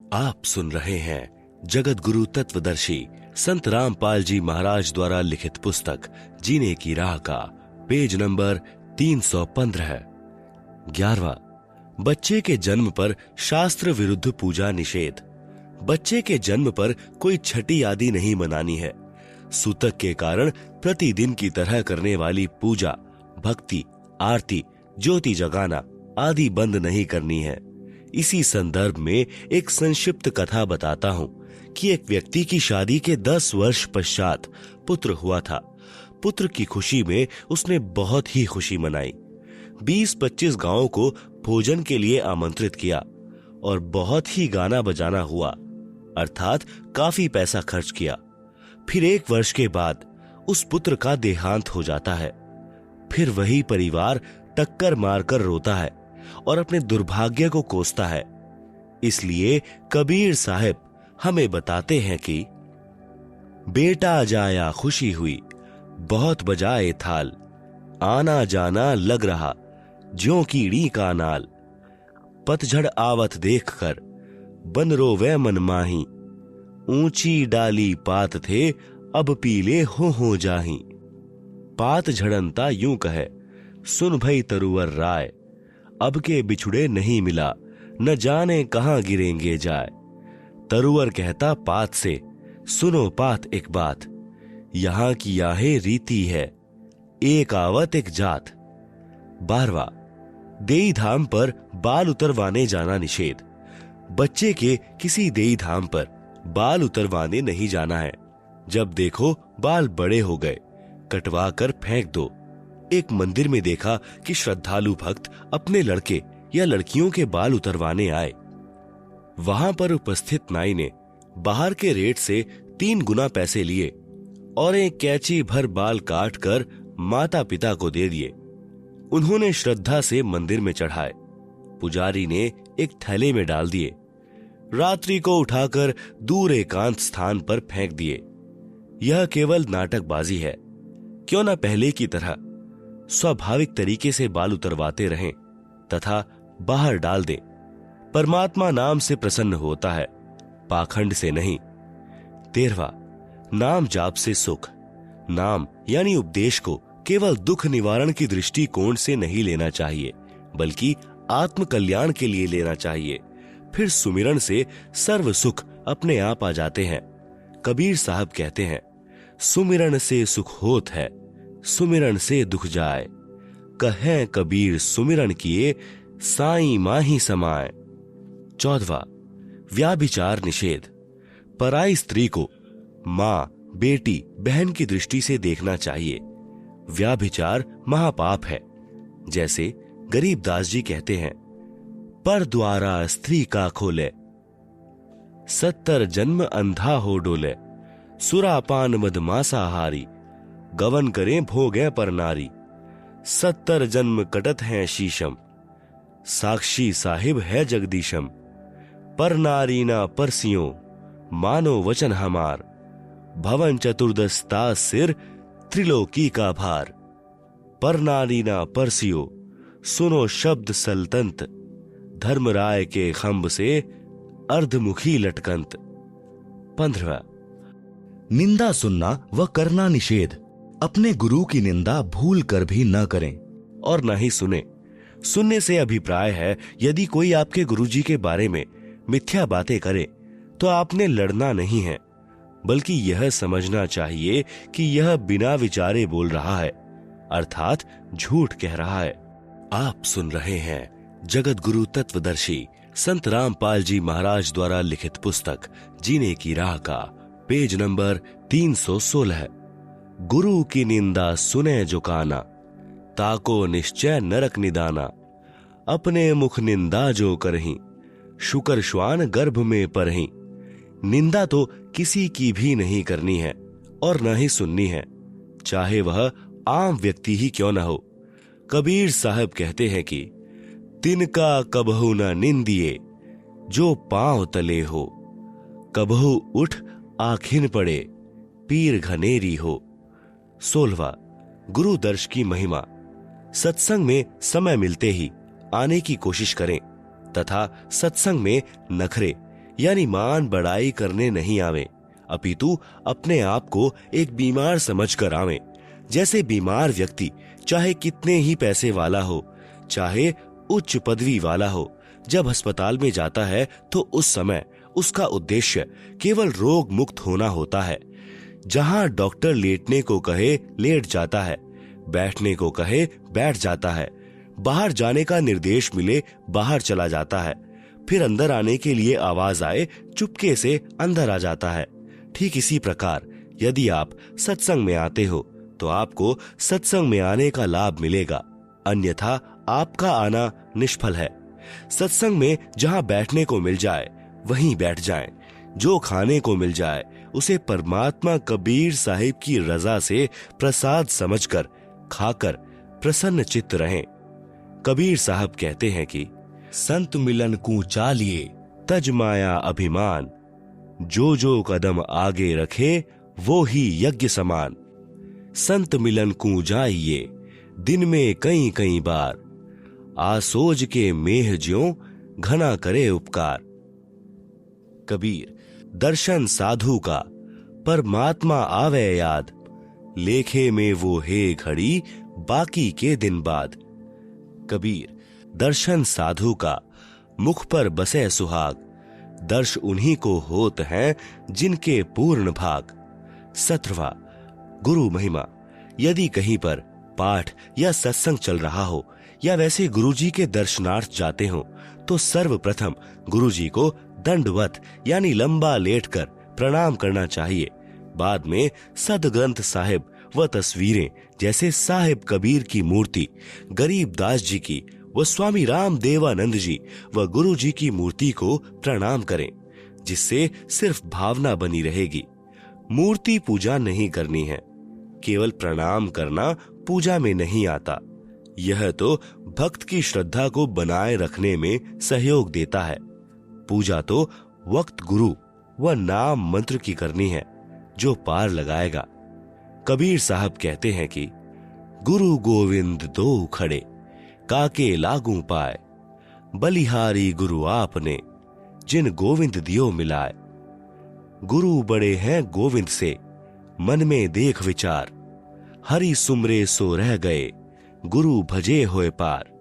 आप सुन रहे हैं जगत गुरु तत्वदर्शी संत रामपाल जी महाराज द्वारा लिखित पुस्तक जीने की राह का पेज नंबर 315। 11वां, बच्चे के जन्म पर शास्त्र विरुद्ध पूजा निषेध। बच्चे के जन्म पर कोई छठी आदि नहीं मनानी है। सूतक के कारण प्रतिदिन की तरह करने वाली पूजा, भक्ति, आरती, ज्योति जगाना आदि बंद नहीं करनी है। इसी संदर्भ में एक संक्षिप्त कथा बताता हूँ कि एक व्यक्ति की शादी के 10 वर्ष पश्चात पुत्र हुआ था। पुत्र की खुशी में उसने बहुत ही खुशी मनाई। 20-25 गांवों को भोजन के लिए आमंत्रित किया और बहुत ही गाना बजाना हुआ, अर्थात काफी पैसा खर्च किया। फिर 1 वर्ष के बाद उस पुत्र का देहांत हो जाता है। फिर वही परिवार टक्कर मारकर रोता है और अपने दुर्भाग्य को कोसता है। इसलिए कबीर साहब हमें बताते हैं कि बेटा जाया खुशी हुई, बहुत बजाए थाल, आना जाना लग रहा ज्यों कीड़ी का नाल। पतझड़ आवत देखकर बन रोवे मन माही, ऊंची डाली पात थे अब पीले हो जाही। पात झड़नता यूं कहे सुन भई तरुवर राय, अब के बिछुड़े नहीं मिला न जाने कहां गिरेंगे जाए। तरुवर कहता पात से, सुनो पात एक बात, यहां की याहे रीति है, एक आवत एक जात। 12वां, देई धाम पर बाल उतरवाने जाना निषेध। बच्चे के किसी देई धाम पर बाल उतरवाने नहीं जाना है। जब देखो बाल बड़े हो गए, कटवा कर फेंक दो। एक मंदिर में देखा कि श्रद्धालु भक्त अपने लड़के या लड़कियों के बाल उतरवाने आए। वहां पर उपस्थित नाई ने बाहर के रेट से 3 गुना पैसे लिए और एक कैंची भर बाल काट कर माता पिता को दे दिए। उन्होंने श्रद्धा से मंदिर में चढ़ाए। पुजारी ने एक थैले में डाल दिए। रात्रि को उठाकर दूर एकांत स्थान पर फेंक दिए। यह केवल नाटकबाजी है। क्यों न पहले की तरह स्वाभाविक तरीके से बाल उतरवाते रहें तथा बाहर डाल दें। परमात्मा नाम से प्रसन्न होता है, पाखंड से नहीं। 13वां, नाम जाप से सुख। नाम यानी उपदेश को केवल दुख निवारण की दृष्टिकोण से नहीं लेना चाहिए, बल्कि आत्म कल्याण के लिए लेना चाहिए। फिर सुमिरन से सर्व सुख अपने आप आ जाते हैं। कबीर साहब कहते हैं, सुमिरन से सुख होत है, सुमिरन से दुख जाए। कहें कबीर सुमिरन किए, साईं माही समाए। 14वां, व्याभिचार निषेध। पराई स्त्री को माँ, बेटी, बहन की दृष्टि से देखना चाहिए। व्याभिचार महापाप है। जैसे गरीबदास जी कहते हैं, पर द्वारा स्त्री का खोले, 70 जन्म अंधा हो डोले। सुरापान मदमासाहारी, गवन करें भोगे पर नारी। 70 जन्म कटत हैं शीशम, साक्षी साहिब है जगदीशम। पर नारी ना परसियों, मानो वचन हमार। भवन चतुर्दशता सिर, त्रिलोकी का भार। पर नारी ना परसियों, सुनो शब्द सल्तंत। धर्मराय के खंभ से अर्धमुखी लटकंत। 15वां, निंदा सुनना व करना निषेध। अपने गुरु की निंदा भूल कर भी न करें और न ही सुने। सुनने से अभिप्राय है, यदि कोई आपके गुरुजी के बारे में मिथ्या बातें करे तो आपने लड़ना नहीं है, बल्कि यह समझना चाहिए कि यह बिना विचारे बोल रहा है, अर्थात झूठ कह रहा है। आप सुन रहे हैं जगत गुरु तत्वदर्शी संत रामपाल जी महाराज द्वारा लिखित पुस्तक जीने की राह का पेज नंबर 316। गुरु की निंदा सुने जो काना, ताको निश्चय नरक निदाना। अपने मुख निंदा जो करहीं, शुकर श्वान गर्भ में परहीं। निंदा तो किसी की भी नहीं करनी है और न ही सुननी है, चाहे वह आम व्यक्ति ही क्यों न हो। कबीर साहब कहते हैं कि तिनका कबहु न निंदिए, जो पांव तले हो। कबहु उठ आखिन पड़े, पीर घनेरी हो। 16वां, गुरु दर्श की महिमा। सत्संग में समय मिलते ही आने की कोशिश करें तथा सत्संग में नखरे यानी मान बढ़ाई करने नहीं आवे, अपितु अपने आप को एक बीमार समझकर आवे। जैसे बीमार व्यक्ति चाहे कितने ही पैसे वाला हो, चाहे उच्च पदवी वाला हो, जब अस्पताल में जाता है तो उस समय उसका उद्देश्य केवल रोग मुक्त होना होता है। जहां डॉक्टर लेटने को कहे लेट जाता है, बैठने को कहे बैठ जाता है, बाहर जाने का निर्देश मिले बाहर चला जाता है, फिर अंदर आने के लिए आवाज आए चुपके से अंदर आ जाता है। ठीक इसी प्रकार यदि आप सत्संग में आते हो तो आपको सत्संग में आने का लाभ मिलेगा, अन्यथा आपका आना निष्फल है। सत्संग में जहां बैठने को मिल जाए वहीं बैठ जाएं, जो खाने को मिल जाए उसे परमात्मा कबीर साहिब की रजा से प्रसाद समझकर खाकर प्रसन्न चित्त रहें। कबीर साहब कहते हैं कि संत मिलन को चालिए तज माया अभिमान, जो जो कदम आगे रखे वो ही यज्ञ समान। संत मिलन को जाइए दिन में कई कई बार, आसोज के मेह ज्यों घना करे उपकार। कबीर दर्शन साधु का परमात्मा आवे याद, लेखे में वो है घड़ी बाकी के दिन बाद। कबीर दर्शन साधु का मुख पर बसे सुहाग, दर्श उन्हीं को होत हैं जिनके पूर्ण भाग। 17वां गुरु महिमा। यदि कहीं पर पाठ या सत्संग चल रहा हो या वैसे गुरुजी के दर्शनार्थ जाते हो तो सर्वप्रथम गुरुजी को दंडवत यानी लंबा लेटकर प्रणाम करना चाहिए। बाद में सदग्रंथ साहिब व तस्वीरें जैसे साहिब कबीर की मूर्ति, गरीबदास जी की व स्वामी राम देवानंद जी व गुरु जी की मूर्ति को प्रणाम करें, जिससे सिर्फ भावना बनी रहेगी। मूर्ति पूजा नहीं करनी है, केवल प्रणाम करना पूजा में नहीं आता। यह तो भक्त की श्रद्धा को बनाए रखने में सहयोग देता है। पूजा तो वक्त गुरु व नाम मंत्र की करनी है, जो पार लगाएगा। कबीर साहब कहते हैं कि गुरु गोविंद दो खड़े, काके लागू पाए, बलिहारी गुरु आपने, जिन गोविंद दियो मिलाए। गुरु बड़े हैं गोविंद से, मन में देख विचार, हरि सुमरे सो रह गए, गुरु भजे होए पार।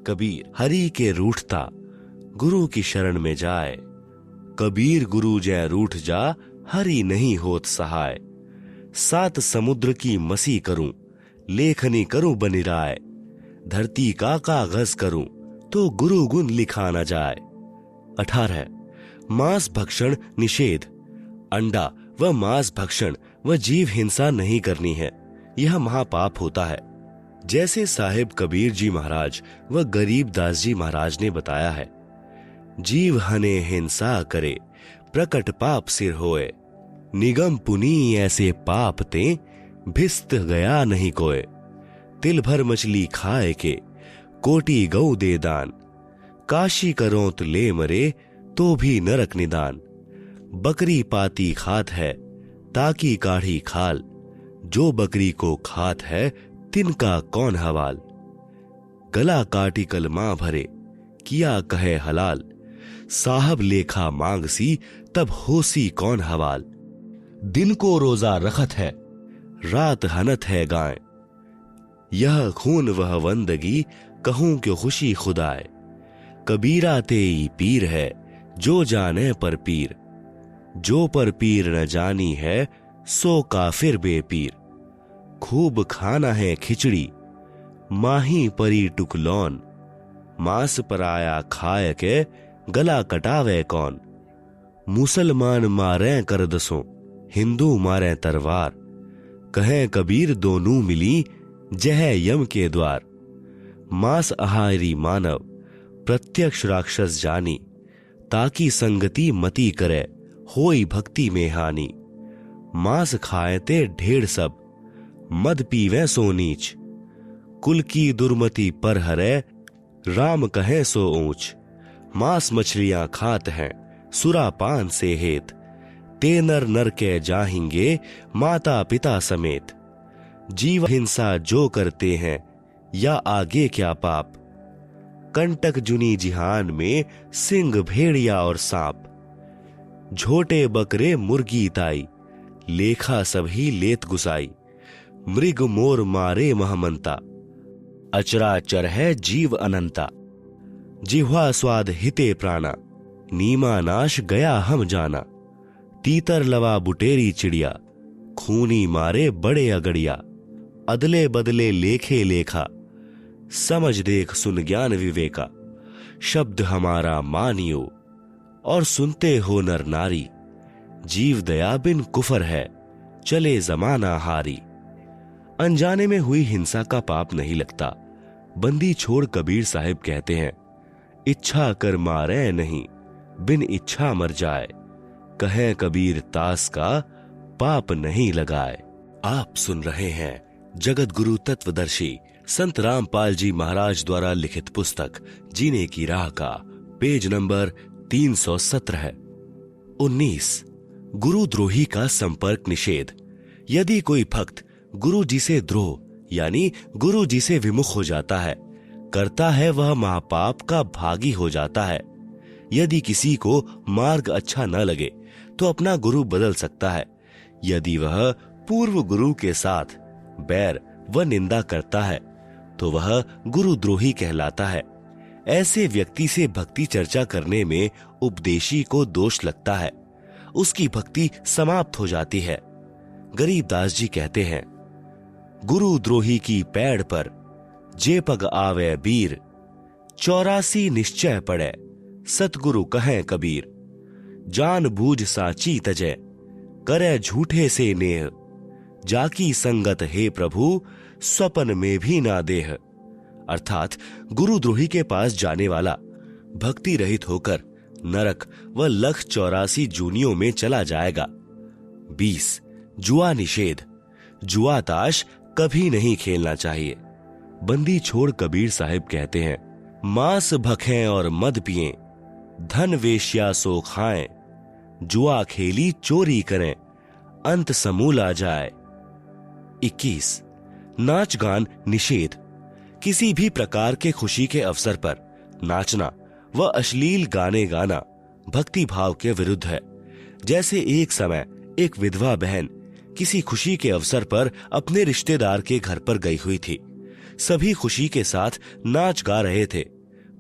कबीर हरि के रूठता गुरु की शरण में जाए, कबीर गुरु जय रूठ जा, हरि नहीं होत सहाय। 7 समुद्र की मसी करूं, लेखनी करूं बनिराय, धरती का कागज करूं तो गुरु गुण लिखा न जाए। 18 मांस भक्षण निषेध। अंडा व मांस भक्षण व जीव हिंसा नहीं करनी है, यह महापाप होता है। जैसे साहिब कबीर जी महाराज व गरीबदास जी महाराज ने बताया है, जीव हने हिंसा करे प्रकट पाप सिर होए, निगम पुनी ऐसे पाप ते भिस्त गया नहीं कोय। तिल भर मछली खाए के कोटि गौ दे दान, काशी करो तो ले मरे तो भी नरक निदान। बकरी पाती खात है ताकि काढ़ी खाल, जो बकरी को खात है तिनका कौन हवाल। गला काटी कलमा भरे किया कहे हलाल, साहब लेखा मांगसी तब होसी कौन हवाल। दिन को रोजा रखत है रात हनत है गाय, यह खून वह वंदगी कहूं क्यों खुशी खुदाए। कबीरा तेई पीर है जो जाने पर पीर, जो पर पीर न जानी है सो काफिर बेपीर। खूब खाना है खिचड़ी माही परी टुकलौन, मांस पराया खाए के गला कटावे कौन। मुसलमान मारे कर दसों हिंदू मारे तरवार, कहे कबीर दोनों मिली जह यम के द्वार। मांस आहारी मानव प्रत्यक्ष राक्षस जानी, ताकि संगति मति करे होई भक्ति में हानि। मांस खाए ते ढेर सब मद पीवे सो नीच, कुल की दुर्मति पर हरे राम कहे सो ऊंच। मांस मछलियां खात हैं सुरा पान से हेत, ते नर नर के जाहिंगे माता पिता समेत। जीव हिंसा जो करते हैं या आगे क्या पाप, कंटक जुनी जिहान में सिंह भेड़िया और सांप। झोटे बकरे मुर्गी ताई, लेखा सभी लेत गुसाई, मृग मोर मारे महमंता, अचराचर है जीव अनंता, जिह्वा स्वाद हिते प्राणा, नीमा नाश गया हम जाना, तीतर लवा बुटेरी चिड़िया, खूनी मारे बड़े अगड़िया, अदले बदले लेखे लेखा, समझ देख सुन ज्ञान विवेका, शब्द हमारा मानियो और सुनते हो नर नारी, जीव दया बिन कुफर है चले जमाना हारी। अनजाने में हुई हिंसा का पाप नहीं लगता। बंदी छोड़ कबीर साहिब कहते हैं, इच्छा कर मारे नहीं बिन इच्छा मर जाए, कहे कबीर तास का पाप नहीं लगाए। आप सुन रहे हैं जगत गुरु तत्वदर्शी संत रामपाल जी महाराज द्वारा लिखित पुस्तक जीने की राह का पेज नंबर 317। 19 गुरुद्रोही का संपर्क निषेध। यदि कोई भक्त गुरु जी से द्रोह यानी गुरु जी से विमुख हो जाता है, करता है वह महापाप का भागी हो जाता है। यदि किसी को मार्ग अच्छा न लगे तो अपना गुरु बदल सकता है। यदि वह पूर्व गुरु के साथ बैर व निंदा करता है तो वह गुरुद्रोही कहलाता है। ऐसे व्यक्ति से भक्ति चर्चा करने में उपदेशी को दोष लगता है, उसकी भक्ति समाप्त हो जाती है। गरीबदास जी कहते हैं, गुरुद्रोही की पैड़ पर जे पग आवे बीर, 84 निश्चय पड़े सतगुरु कहें कबीर, जान बूझ साची तजय करे झूठे से नेह, जाकी संगत हे प्रभु स्वपन में भी ना देह। अर्थात गुरुद्रोही के पास जाने वाला भक्ति रहित होकर नरक व लख 84 जूनियों में चला जाएगा। 20 जुआ निषेध। जुआ ताश कभी नहीं खेलना चाहिए। बंदी छोड़ कबीर साहिब कहते हैं, मांस भखें और मद पिएं, धन वेश्या सो खाएं, जुआ खेली चोरी करें, अंत समूल आ जाए। 21 नाच गान निषेध। किसी भी प्रकार के खुशी के अवसर पर नाचना व अश्लील गाने गाना भक्ति भाव के विरुद्ध है। जैसे एक समय एक विधवा बहन किसी खुशी के अवसर पर अपने रिश्तेदार के घर पर गई हुई थी। सभी खुशी के साथ नाच गा रहे थे,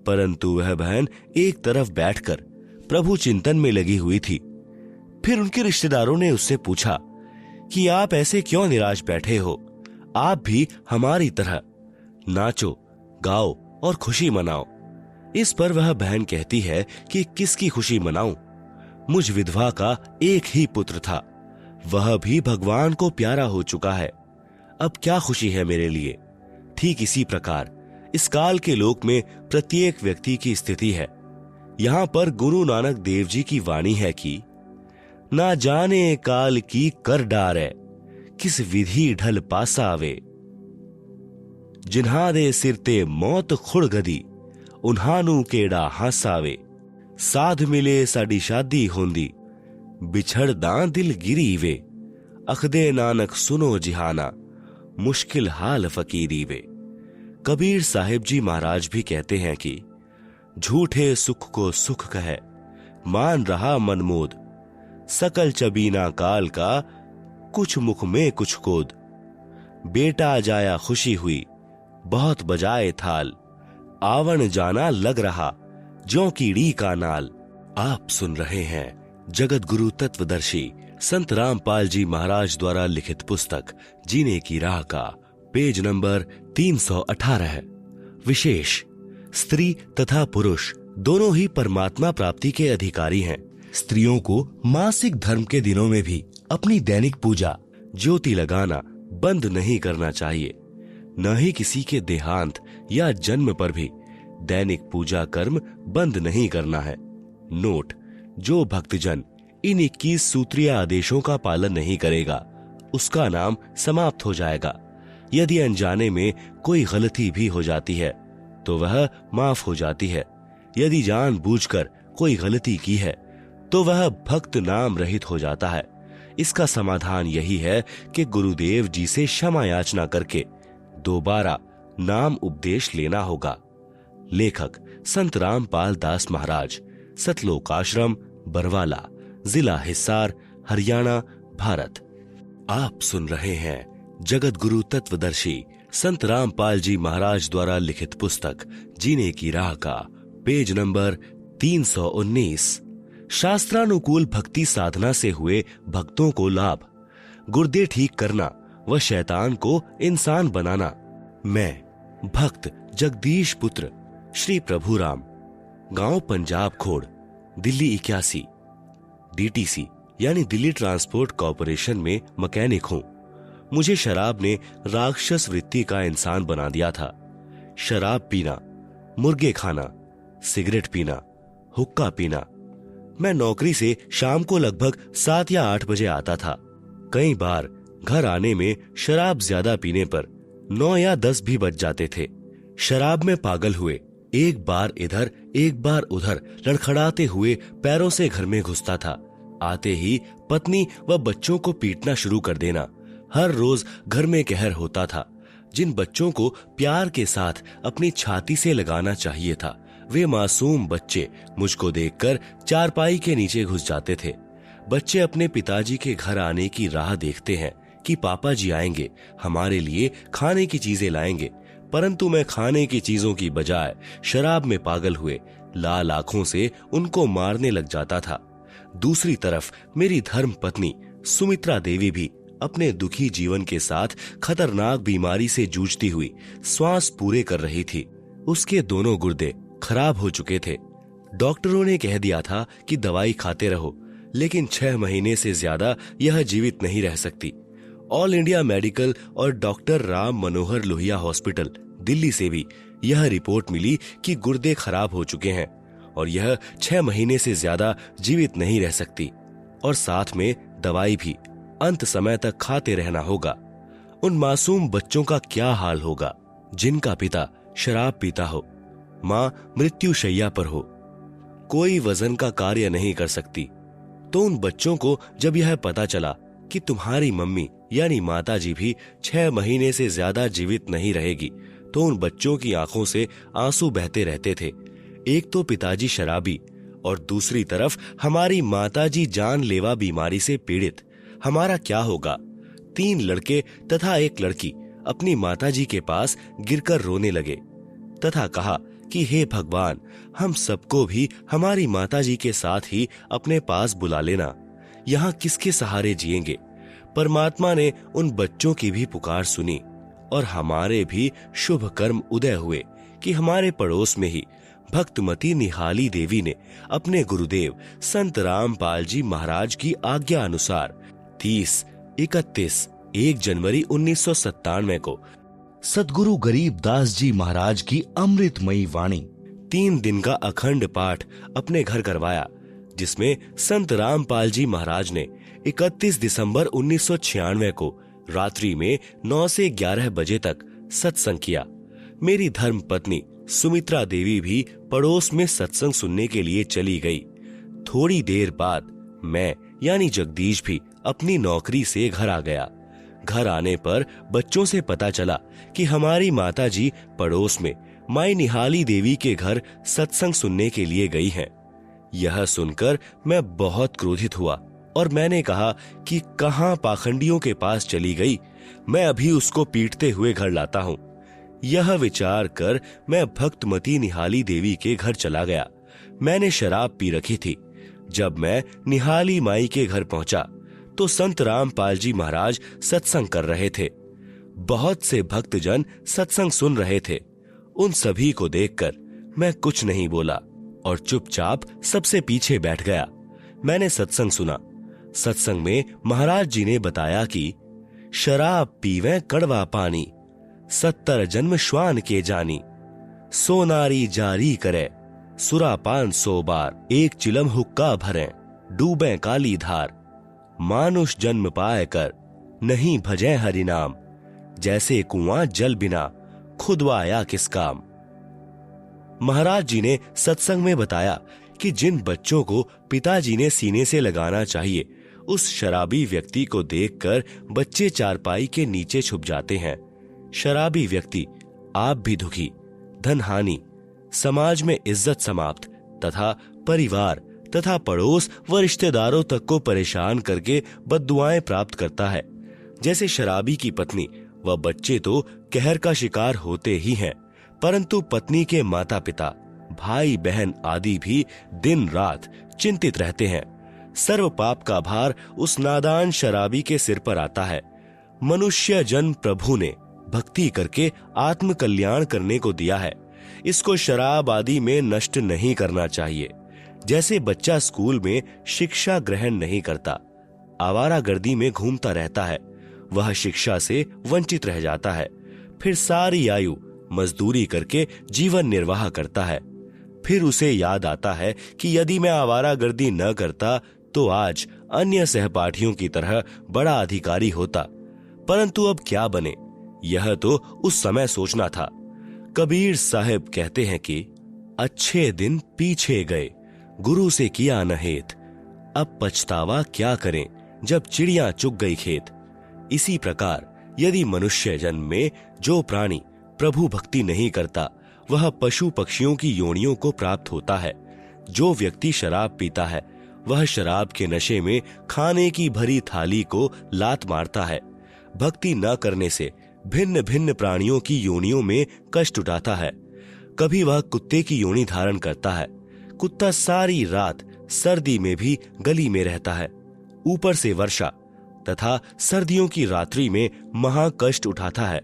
परंतु वह बहन एक तरफ बैठकर प्रभु चिंतन में लगी हुई थी। फिर उनके रिश्तेदारों ने उससे पूछा कि आप ऐसे क्यों निराश बैठे हो, आप भी हमारी तरह नाचो, गाओ और खुशी मनाओ। इस पर वह बहन कहती है कि किसकी खुशी मनाऊं? मुझ विधवा का एक ही पुत्र था, वह भी भगवान को प्यारा हो चुका है, अब क्या खुशी है मेरे लिए। ठीक इसी प्रकार इस काल के लोक में प्रत्येक व्यक्ति की स्थिति है। यहाँ पर गुरु नानक देव जी की वाणी है कि ना जाने काल की कर डारे, किस विधि ढल पासा आवे, जिन्हा दे सिरते मौत खुड़ गदी, उन्हानू केड़ा हासावे, साध मिले साडी शादी होंदी, बिछड़ दां दिल गिरी वे, अखदे नानक सुनो जिहाना, मुश्किल हाल फकीरी वे। कबीर साहिब जी महाराज भी कहते हैं कि झूठे सुख को सुख कहे, मान रहा मनमोद, सकल चबीना काल का, कुछ मुख में कुछ कोद, बेटा जाया खुशी हुई, बहुत बजाए थाल, आवन जाना लग रहा, ज्यों कीड़ी का नाल। आप सुन रहे हैं जगत गुरु तत्वदर्शी संत रामपाल जी महाराज द्वारा लिखित पुस्तक जीने की राह का पेज नंबर 318। विशेष। स्त्री तथा पुरुष दोनों ही परमात्मा प्राप्ति के अधिकारी हैं। स्त्रियों को मासिक धर्म के दिनों में भी अपनी दैनिक पूजा ज्योति लगाना बंद नहीं करना चाहिए। न ही किसी के देहांत या जन्म पर भी दैनिक पूजा कर्म बंद नहीं करना है। नोट: जो भक्तजन इन 21 सूत्रीय आदेशों का पालन नहीं करेगा उसका नाम समाप्त हो जाएगा। यदि अनजाने में कोई गलती भी हो जाती है तो वह माफ हो जाती है। यदि जानबूझकर कोई गलती की है तो वह भक्त नाम रहित हो जाता है। इसका समाधान यही है कि गुरुदेव जी से क्षमा याचना करके दोबारा नाम उपदेश लेना होगा। लेखक संत रामपाल दास महाराज, सतलोक आश्रम, बरवाला, जिला हिसार, हरियाणा, भारत। आप सुन रहे हैं जगत गुरु तत्वदर्शी संत रामपाल जी महाराज द्वारा लिखित पुस्तक जीने की राह का पेज नंबर 319। शास्त्रानुकूल भक्ति साधना से हुए भक्तों को लाभ, गुर्दे ठीक करना व शैतान को इंसान बनाना। मैं भक्त जगदीश पुत्र श्री प्रभु राम, गांव पंजाब खोड़, दिल्ली 81, डीटीसी यानी दिल्ली ट्रांसपोर्ट कॉरपोरेशन में मैकेनिक हूं। मुझे शराब ने राक्षस वृत्ति का इंसान बना दिया था। शराब पीना, मुर्गे खाना, सिगरेट पीना, हुक्का पीना। मैं नौकरी से शाम को लगभग 7 या 8 बजे आता था। कई बार घर आने में शराब ज्यादा पीने पर 9 या 10 भी बज जाते थे। शराब में पागल हुए एक बार इधर एक बार उधर लड़खड़ाते हुए पैरों से घर में घुसता था। आते ही पत्नी व बच्चों को पीटना शुरू कर देना। हर रोज घर में कहर होता था। जिन बच्चों को प्यार के साथ अपनी छाती से लगाना चाहिए था, वे मासूम बच्चे मुझको देखकर चारपाई के नीचे घुस जाते थे। बच्चे अपने पिताजी के घर आने की राह देखते हैं कि पापा जी आएंगे, हमारे लिए खाने की चीजें लाएंगे, परंतु मैं खाने की चीजों की बजाय शराब में पागल हुए लाल आंखों से उनको मारने लग जाता था। दूसरी तरफ मेरी धर्म पत्नी सुमित्रा देवी भी अपने दुखी जीवन के साथ खतरनाक बीमारी से जूझती हुई श्वास पूरे कर रही थी। उसके दोनों गुर्दे खराब हो चुके थे। डॉक्टरों ने कह दिया था कि दवाई खाते रहो, लेकिन 6 महीने से ज्यादा यह जीवित नहीं रह सकती। ऑल इंडिया मेडिकल और डॉक्टर राम मनोहर लोहिया हॉस्पिटल दिल्ली से भी यह रिपोर्ट मिली कि गुर्दे खराब हो चुके हैं और यह 6 महीने से ज्यादा जीवित नहीं रह सकती, और साथ में दवाई भी अंत समय तक खाते रहना होगा। उन मासूम बच्चों का क्या हाल होगा जिनका पिता शराब पीता हो, माँ मृत्युशैया पर हो, कोई वजन का कार्य नहीं कर सकती। तो उन बच्चों को जब यह पता चला कि तुम्हारी मम्मी यानी माता जी भी 6 महीने से ज्यादा जीवित नहीं रहेगी, तो उन बच्चों की आंखों से आंसू बहते रहते थे। एक तो पिताजी शराबी और दूसरी तरफ हमारी माताजी जानलेवा बीमारी से पीड़ित। हमारा क्या होगा? 3 लड़के तथा 1 लड़की अपनी माताजी के पास गिरकर रोने लगे तथा कहा कि हे भगवान, हम सबको भी हमारी माताजी के साथ ही अपने पास बुला लेना। यहाँ किसके सहारे जिएंगे? परमात्मा ने उन बच्चों की भी पुकार सुनी और हमारे भी शुभ कर्म उदय हुए कि हमारे पड़ोस में ही भक्तमती निहाली देवी ने अपने गुरुदेव संत रामपाल जी महाराज की आज्ञा अनुसार 30, 31, 1 जनवरी 1997 को सद्गुरु गरीबदास जी महाराज की अमृतमयी वाणी 3 दिन का अखंड पाठ अपने घर करवाया, जिसमें संत रामपाल जी महाराज ने 31 दिसंबर 1996 को रात्रि में 9 से 11 बजे तक सत्संग किया। मेरी धर्म पत्नी सुमित्रा देवी भी पड़ोस में सत्संग सुनने के लिए चली गई। थोड़ी देर बाद मैं यानी जगदीश भी अपनी नौकरी से घर आ गया। घर आने पर बच्चों से पता चला कि हमारी माताजी पड़ोस में माई निहाली देवी के घर सत्संग सुनने के लिए गई हैं। यह सुनकर मैं बहुत क्रोधित हुआ और मैंने कहा कि कहां पाखंडियों के पास चली गई, मैं अभी उसको पीटते हुए घर लाता हूं। यह विचार कर मैं भक्तमती निहाली देवी के घर चला गया। मैंने शराब पी रखी थी। जब मैं निहाली माई के घर पहुंचा तो संत रामपाल जी महाराज सत्संग कर रहे थे। बहुत से भक्तजन सत्संग सुन रहे थे। उन सभी को देखकर मैं कुछ नहीं बोला और चुपचाप सबसे पीछे बैठ गया। मैंने सत्संग सुना। सत्संग में महाराज जी ने बताया कि शराब पीवें कड़वा पानी, 70 जन्म श्वान के जानी, सोनारी जारी करे, सुरापान 100 बार, 1 चिलम हुक्का भरें, डूबे काली धार, मानुष जन्म पाए कर नहीं भजें हरि नाम, जैसे कुआं जल बिना खुदवाया किस काम। महाराज जी ने सत्संग में बताया कि जिन बच्चों को पिताजी ने सीने से लगाना चाहिए, उस शराबी व्यक्ति को देखकर बच्चे चारपाई के नीचे छुप जाते हैं। शराबी व्यक्ति आप भी दुखी, धन हानि, समाज में इज्जत समाप्त तथा परिवार तथा पड़ोस व रिश्तेदारों तक को परेशान करके बद्दुआएं प्राप्त करता है। जैसे शराबी की पत्नी व बच्चे तो कहर का शिकार होते ही हैं, परंतु पत्नी के माता पिता, भाई बहन आदि भी दिन रात चिंतित रहते हैं। सर्व पाप का भार उस नादान शराबी के सिर पर आता है। मनुष्य जन्म प्रभु ने भक्ति करके आत्म कल्याण करने को दिया है, इसको शराब आदि में नष्ट नहीं करना चाहिए। जैसे बच्चा स्कूल में शिक्षा ग्रहण नहीं करता, आवारागर्दी में घूमता रहता है, वह शिक्षा से वंचित रह जाता है। फिर सारी आयु मजदूरी करके जीवन निर्वाह करता है। फिर उसे याद आता है कि यदि मैं आवारागर्दी न करता तो आज अन्य सहपाठियों की तरह बड़ा अधिकारी होता, परंतु अब क्या बने, यह तो उस समय सोचना था। कबीर साहब कहते हैं कि अच्छे दिन पीछे गए, गुरु से किया न हेत, अब पछतावा क्या करें जब चिड़िया चुग गई खेत। इसी प्रकार यदि मनुष्य जन्म में जो प्राणी प्रभु भक्ति नहीं करता, वह पशु पक्षियों की योनियों को प्राप्त होता है। जो व्यक्ति शराब पीता है, वह शराब के नशे में खाने की भरी थाली को लात मारता है। भक्ति न करने से भिन्न भिन्न प्राणियों की योनियों में कष्ट उठाता है। कभी वह कुत्ते की योनि धारण करता है। कुत्ता सारी रात सर्दी में भी गली में रहता है, ऊपर से वर्षा तथा सर्दियों की रात्रि में महा कष्ट उठाता है।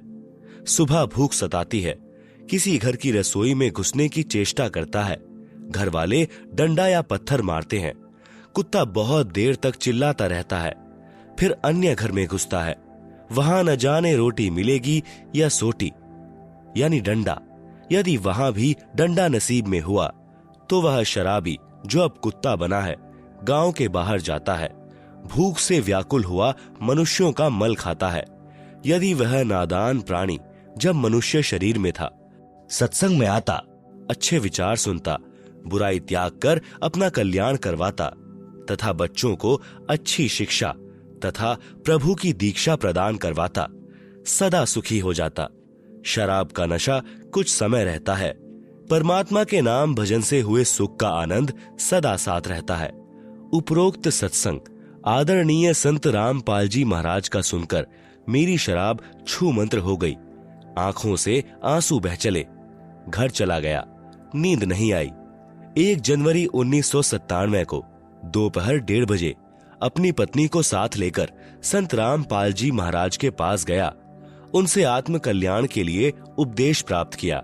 सुबह भूख सताती है, किसी घर की रसोई में घुसने की चेष्टा करता है। घर वाले डंडा या पत्थर मारते हैं। कुत्ता बहुत देर तक चिल्लाता रहता है, फिर अन्य घर में घुसता है। वहां न जाने रोटी मिलेगी या सोटी यानी डंडा। यदि वहां भी डंडा नसीब में हुआ तो वह शराबी, जो अब कुत्ता बना है, गांव के बाहर जाता है। भूख से व्याकुल हुआ मनुष्यों का मल खाता है। यदि वह नादान प्राणी जब मनुष्य शरीर में था, सत्संग में आता, अच्छे विचार सुनता, बुराई त्याग कर अपना कल्याण करवाता तथा बच्चों को अच्छी शिक्षा तथा प्रभु की दीक्षा प्रदान करवाता, सदा सुखी हो जाता। शराब का नशा कुछ समय रहता है, परमात्मा के नाम भजन से हुए सुख का आनंद सदा साथ रहता है। उपरोक्त सत्संग आदरणीय संत रामपाल जी महाराज का सुनकर मेरी शराब छू मंत्र हो गई। आंखों से आंसू बह चले। घर चला गया, नींद नहीं आई। 1 जनवरी 1997 को दोपहर 1:30 बजे अपनी पत्नी को साथ लेकर संत रामपाल जी महाराज के पास गया। उनसे आत्म कल्याण के लिए उपदेश प्राप्त किया।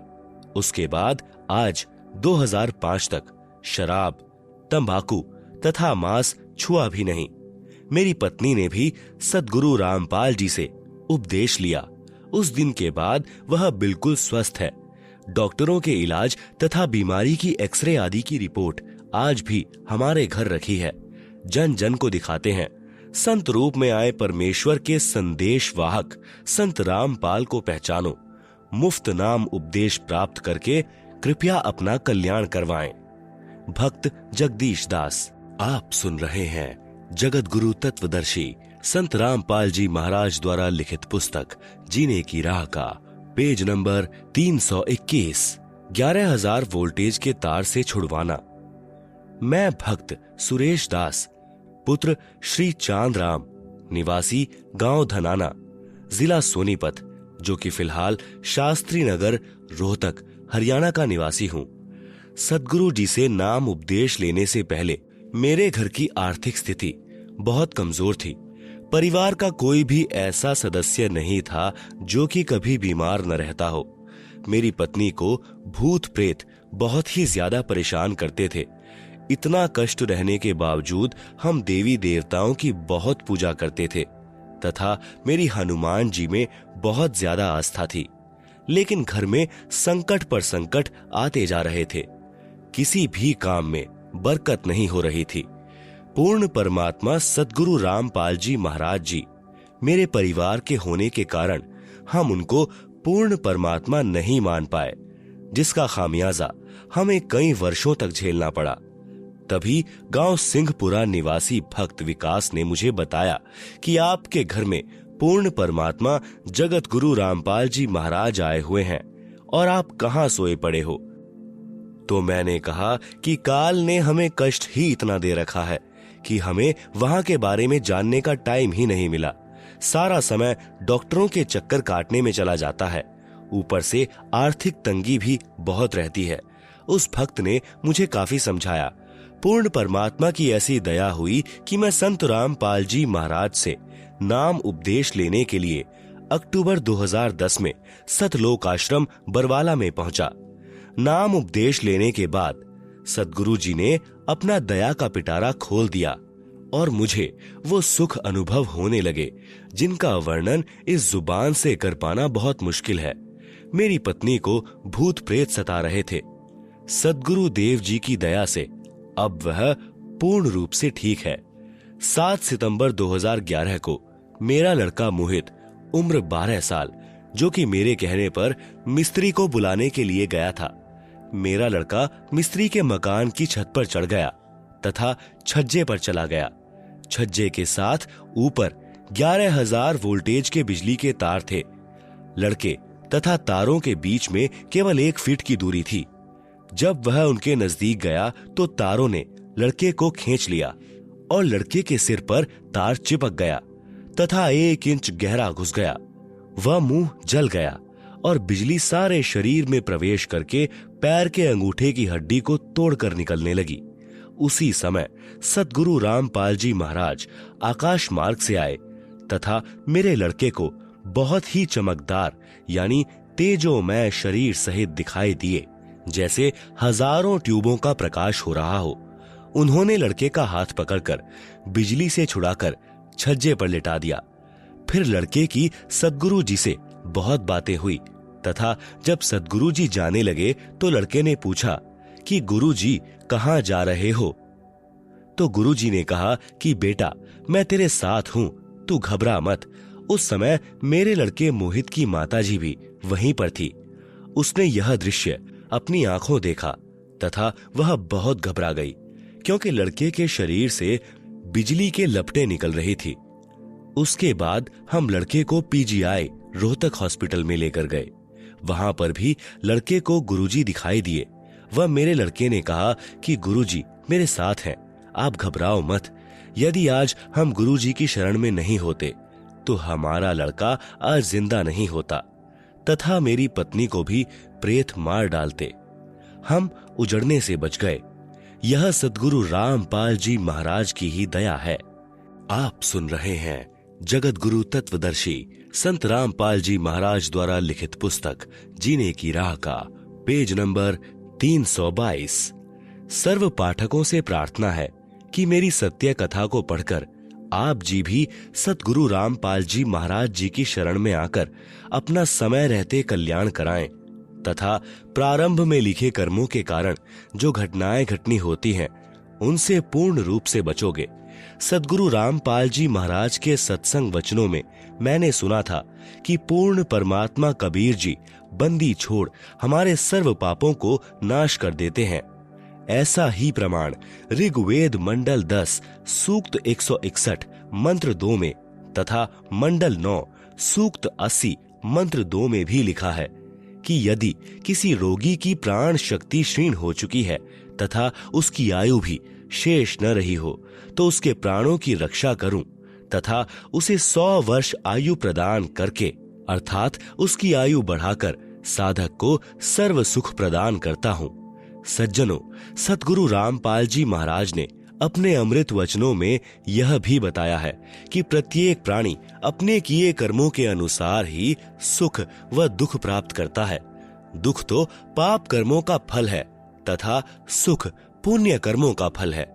उसके बाद आज 2005 तक शराब, तंबाकू तथा मांस छुआ भी नहीं। मेरी पत्नी ने भी सद्गुरु रामपाल जी से उपदेश लिया। उस दिन के बाद वह बिल्कुल स्वस्थ है। डॉक्टरों के इलाज तथा बीमारी की एक्सरे आदि की रिपोर्ट आज भी हमारे घर रखी है। जन जन को दिखाते हैं। संत रूप में आए परमेश्वर के संदेश वाहक संत रामपाल को पहचानो। मुफ्त नाम उपदेश प्राप्त करके कृपया अपना कल्याण करवाएं। भक्त जगदीश दास। आप सुन रहे हैं जगत गुरु तत्वदर्शी संत रामपाल जी महाराज द्वारा लिखित पुस्तक जीने की राह का पेज नंबर 321, 11,000 वोल्टेज के तार से छुड़वाना। मैं भक्त सुरेश दास, पुत्र श्री चांद राम, निवासी गांव धनाना, जिला सोनीपत, जो कि फिलहाल शास्त्री नगर, रोहतक, हरियाणा का निवासी हूँ। सद्गुरु जी से नाम उपदेश लेने से पहले मेरे घर की आर्थिक स्थिति बहुत कमजोर थी। परिवार का कोई भी ऐसा सदस्य नहीं था जो कि कभी बीमार न रहता हो। मेरी पत्नी को भूत प्रेत बहुत ही ज्यादा परेशान करते थे। इतना कष्ट रहने के बावजूद हम देवी देवताओं की बहुत पूजा करते थे तथा मेरी हनुमान जी में बहुत ज्यादा आस्था थी। लेकिन घर में संकट पर संकट आते जा रहे थे। किसी भी काम में बरकत नहीं हो रही थी। पूर्ण परमात्मा सद्गुरु रामपाल जी महाराज जी मेरे परिवार के होने के कारण हम उनको पूर्ण परमात्मा नहीं मान पाए, जिसका खामियाजा हमें कई वर्षों तक झेलना पड़ा। तभी गांव सिंहपुरा निवासी भक्त विकास ने मुझे बताया कि आपके घर में पूर्ण परमात्मा जगत गुरु रामपाल जी महाराज आए हुए हैं और आप कहां सोए पड़े हो। तो मैंने कहा कि काल ने हमें कष्ट ही इतना दे रखा है कि हमें वहां के बारे में जानने का टाइम ही नहीं मिला। सारा समय डॉक्टरों के चक्कर काटने में चला जाता है, ऊपर से आर्थिक तंगी भी बहुत रहती है। उस भक्त ने मुझे काफी समझाया। पूर्ण परमात्मा की ऐसी दया हुई कि मैं संत रामपाल जी महाराज से नाम उपदेश लेने के लिए अक्टूबर 2010 में सतलोक आश्रम बरवाला में पहुंचा। नाम उपदेश लेने के बाद सद्गुरु जी ने अपना दया का पिटारा खोल दिया और मुझे वो सुख अनुभव होने लगे जिनका वर्णन इस जुबान से कर पाना बहुत मुश्किल है। मेरी पत्नी को भूत प्रेत सता रहे थे। सद्गुरु देव जी की दया से अब वह पूर्ण रूप से ठीक है। 7 सितंबर 2011 को मेरा लड़का मोहित, उम्र 12 साल, जो कि मेरे कहने पर मिस्त्री को बुलाने के लिए गया था, मेरा लड़का मिस्त्री के मकान की छत पर चढ़ गया तथा छज्जे पर चला गया। छज्जे के साथ ऊपर 11,000 वोल्टेज के बिजली के तार थे। लड़के तथा तारों के बीच में केवल 1 फीट की दूरी थी। जब वह उनके नजदीक गया तो तारों ने लड़के को खींच लिया और लड़के के सिर पर तार चिपक गया तथा 1 इंच गहरा घुस गया। वह मुंह जल गया और बिजली सारे शरीर में प्रवेश करके पैर के अंगूठे की हड्डी को तोड़कर निकलने लगी। उसी समय सद्गुरु रामपाल जी महाराज आकाश मार्ग से आए तथा मेरे लड़के को बहुत ही चमकदार यानी तेजोमय शरीर सहित दिखाई दिए, जैसे हजारों ट्यूबों का प्रकाश हो रहा हो। उन्होंने लड़के का हाथ पकड़कर बिजली से छुड़ाकर छज्जे पर लिटा दिया। फिर लड़के की सद्गुरु जी से बहुत बातें हुई तथा जब सद्गुरु जी जाने लगे तो लड़के ने पूछा कि गुरु जी कहाँ जा रहे हो? तो गुरु जी ने कहा कि बेटा मैं तेरे साथ हूँ, तू घबरा मत। उस समय मेरे लड़के मोहित की माताजी भी वहीं पर थी। उसने यह दृश्य अपनी आंखों देखा तथा वह बहुत घबरा गई क्योंकि लड़के के शरीर से बिजली के लपटें निकल रही थी। उसके बाद हम लड़के को पीजीआई रोहतक हॉस्पिटल में लेकर गए। वहां पर भी लड़के को गुरुजी दिखाई दिए। वह मेरे लड़के ने कहा कि गुरुजी मेरे साथ हैं, आप घबराओ मत। यदि आज हम गुरुजी की शरण में नहीं होते तो हमारा लड़का आज जिंदा नहीं होता तथा मेरी पत्नी को भी प्रेत मार डालते। हम उजड़ने से बच गए। यह सद्गुरु रामपाल जी महाराज की ही दया है। आप सुन रहे हैं जगत गुरु तत्वदर्शी संत रामपाल जी महाराज द्वारा लिखित पुस्तक जीने की राह का पेज नंबर 322। सर्व पाठकों से प्रार्थना है कि मेरी सत्य कथा को पढ़कर आप जी भी सतगुरु रामपाल जी महाराज जी की शरण में आकर अपना समय रहते कल्याण कराएं तथा प्रारंभ में लिखे कर्मों के कारण जो घटनाएं घटनी होती हैं उनसे पूर्ण रूप से बचोगे। सद्गुरु रामपाल जी महाराज के सत्संग वचनों में मैंने सुना था कि पूर्ण परमात्मा कबीर जी बंदी छोड़ हमारे सर्व पापों को नाश कर देते हैं। ऐसा ही प्रमाण ऋग्वेद मंडल 10 सूक्त 161 मंत्र 2 में तथा मंडल 9 सूक्त 80 मंत्र 2 में भी लिखा है कि यदि किसी रोगी की प्राण शक्ति क्षीण हो चुकी है तथा उसकी आयु भी शेष न रही हो तो उसके प्राणों की रक्षा करूं तथा उसे 100 वर्ष आयु प्रदान करके अर्थात उसकी आयु बढ़ाकर साधक को सर्व सुख प्रदान करता हूं। सज्जनों, सतगुरु रामपाल जी महाराज ने अपने अमृत वचनों में यह भी बताया है कि प्रत्येक प्राणी अपने किए कर्मों के अनुसार ही सुख व दुख प्राप्त करता है। दुख तो पाप कर्मों का फल है तथा सुख पुण्य कर्मों का फल है।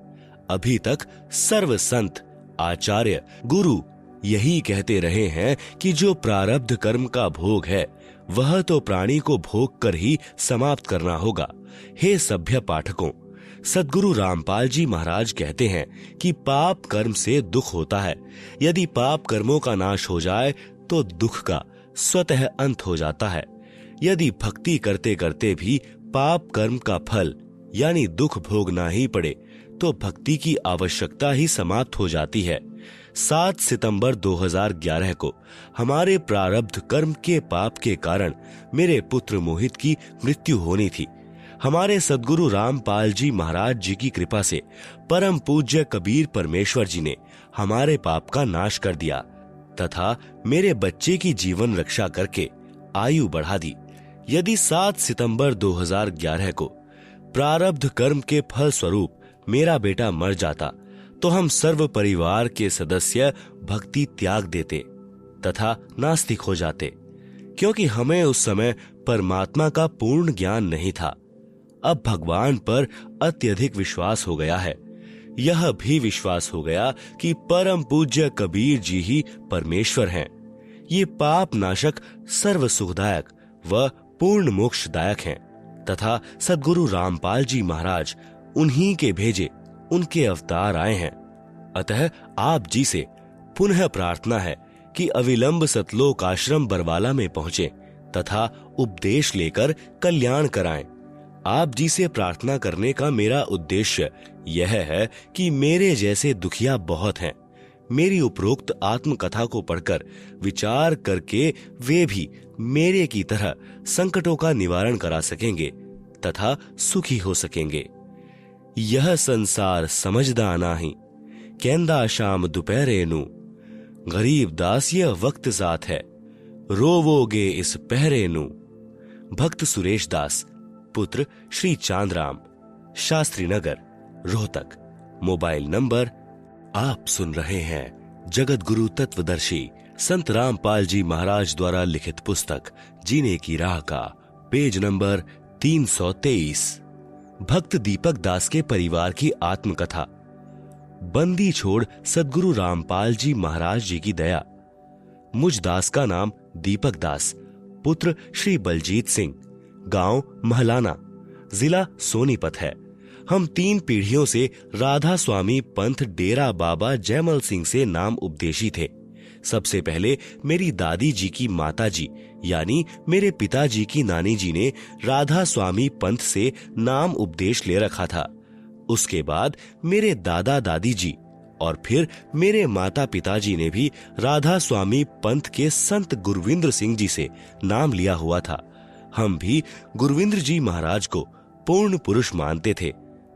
अभी तक सर्व संत, आचार्य, गुरु यही कहते रहे हैं कि जो प्रारब्ध कर्म का भोग है वह तो प्राणी को भोग कर ही समाप्त करना होगा। हे सभ्य पाठकों, सद्गुरु रामपाल जी महाराज कहते हैं कि पाप कर्म से दुख होता है। यदि पाप कर्मों का नाश हो जाए तो दुख का स्वतः अंत हो जाता है। यदि भक्ति करते करते भी पाप कर्म का फल यानी दुख भोगना ही पड़े तो भक्ति की आवश्यकता ही समाप्त हो जाती है। 7 सितंबर 2011 को हमारे प्रारब्ध कर्म के पाप के कारण मेरे पुत्र मोहित की मृत्यु होनी थी। हमारे सद्गुरु रामपाल जी महाराज जी की कृपा से परम पूज्य कबीर परमेश्वर जी ने हमारे पाप का नाश कर दिया तथा मेरे बच्चे की जीवन रक्षा करके आयु बढ़ा दी। यदि 7 सितंबर 2011 को प्रारब्ध कर्म के फल स्वरूप मेरा बेटा मर जाता तो हम सर्व परिवार के सदस्य भक्ति त्याग देते तथा नास्तिक हो जाते, क्योंकि हमें उस समय परमात्मा का पूर्ण ज्ञान नहीं था। अब भगवान पर अत्यधिक विश्वास हो गया है। यह भी विश्वास हो गया कि परम पूज्य कबीर जी ही परमेश्वर हैं। ये पाप नाशक, सर्व सुखदायक व पूर्ण मोक्षदायक हैं तथा सद्गुरु रामपाल जी महाराज उन्हीं के भेजे उनके अवतार आए हैं। अतः आप जी से पुनः प्रार्थना है कि अविलंब सतलोक आश्रम बरवाला में पहुंचे तथा उपदेश लेकर कल्याण कराएं। आप जी से प्रार्थना करने का मेरा उद्देश्य यह है कि मेरे जैसे दुखिया बहुत हैं। मेरी उपरोक्त आत्मकथा को पढ़कर विचार करके वे भी मेरे की तरह संकटों का निवारण करा सकेंगे तथा सुखी हो सकेंगे। यह संसार समझदा नाही, कहंदा शाम दोपहरे नू, गरीब दास यह वक्त जात है, रोवोगे इस पहरे नू। भक्त सुरेश दास, पुत्र श्री चांदराम, शास्त्री नगर, रोहतक। Mobile number. आप सुन रहे हैं जगत गुरु तत्वदर्शी संत रामपाल जी महाराज द्वारा लिखित पुस्तक जीने की राह का पेज नंबर 323। भक्त दीपक दास के परिवार की आत्मकथा। बंदी छोड़ सद्गुरु रामपाल जी महाराज जी की दया। मुझ दास का नाम दीपक दास, पुत्र श्री बलजीत सिंह, गांव महलाना, जिला सोनीपत है। हम 3 पीढ़ियों से राधा स्वामी पंथ डेरा बाबा जयमल सिंह से नाम उपदेशी थे। सबसे पहले मेरी दादी जी की माता जी यानी मेरे पिताजी की नानी जी ने राधा स्वामी पंथ से नाम उपदेश ले रखा था। उसके बाद मेरे दादा दादी जी और फिर मेरे माता पिताजी ने भी राधा स्वामी पंथ के संत गुरविंद्र सिंह जी से नाम लिया हुआ था। हम भी गुरविंद्र जी महाराज को पूर्ण पुरुष मानते थे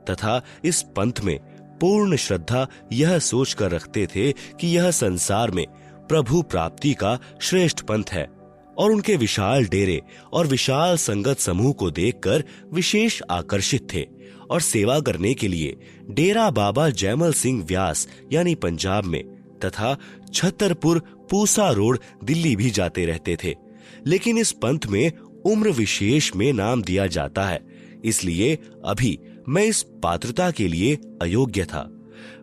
तथा इस पंथ में पूर्ण श्रद्धा यह सोचकर रखते थे कि यह संसार में प्रभु प्राप्ति का श्रेष्ठ पंथ है और उनके विशाल डेरे और विशाल संगत समूह को देखकर विशेष आकर्षित थे और सेवा करने के लिए डेरा बाबा जयमल सिंह व्यास यानी पंजाब में तथा छतरपुर पूसा रोड दिल्ली भी जाते रहते थे। लेकिन इस पंथ में उम्र विशेष में नाम दिया जाता है, इसलिए अभी मैं इस पात्रता के लिए अयोग्य था।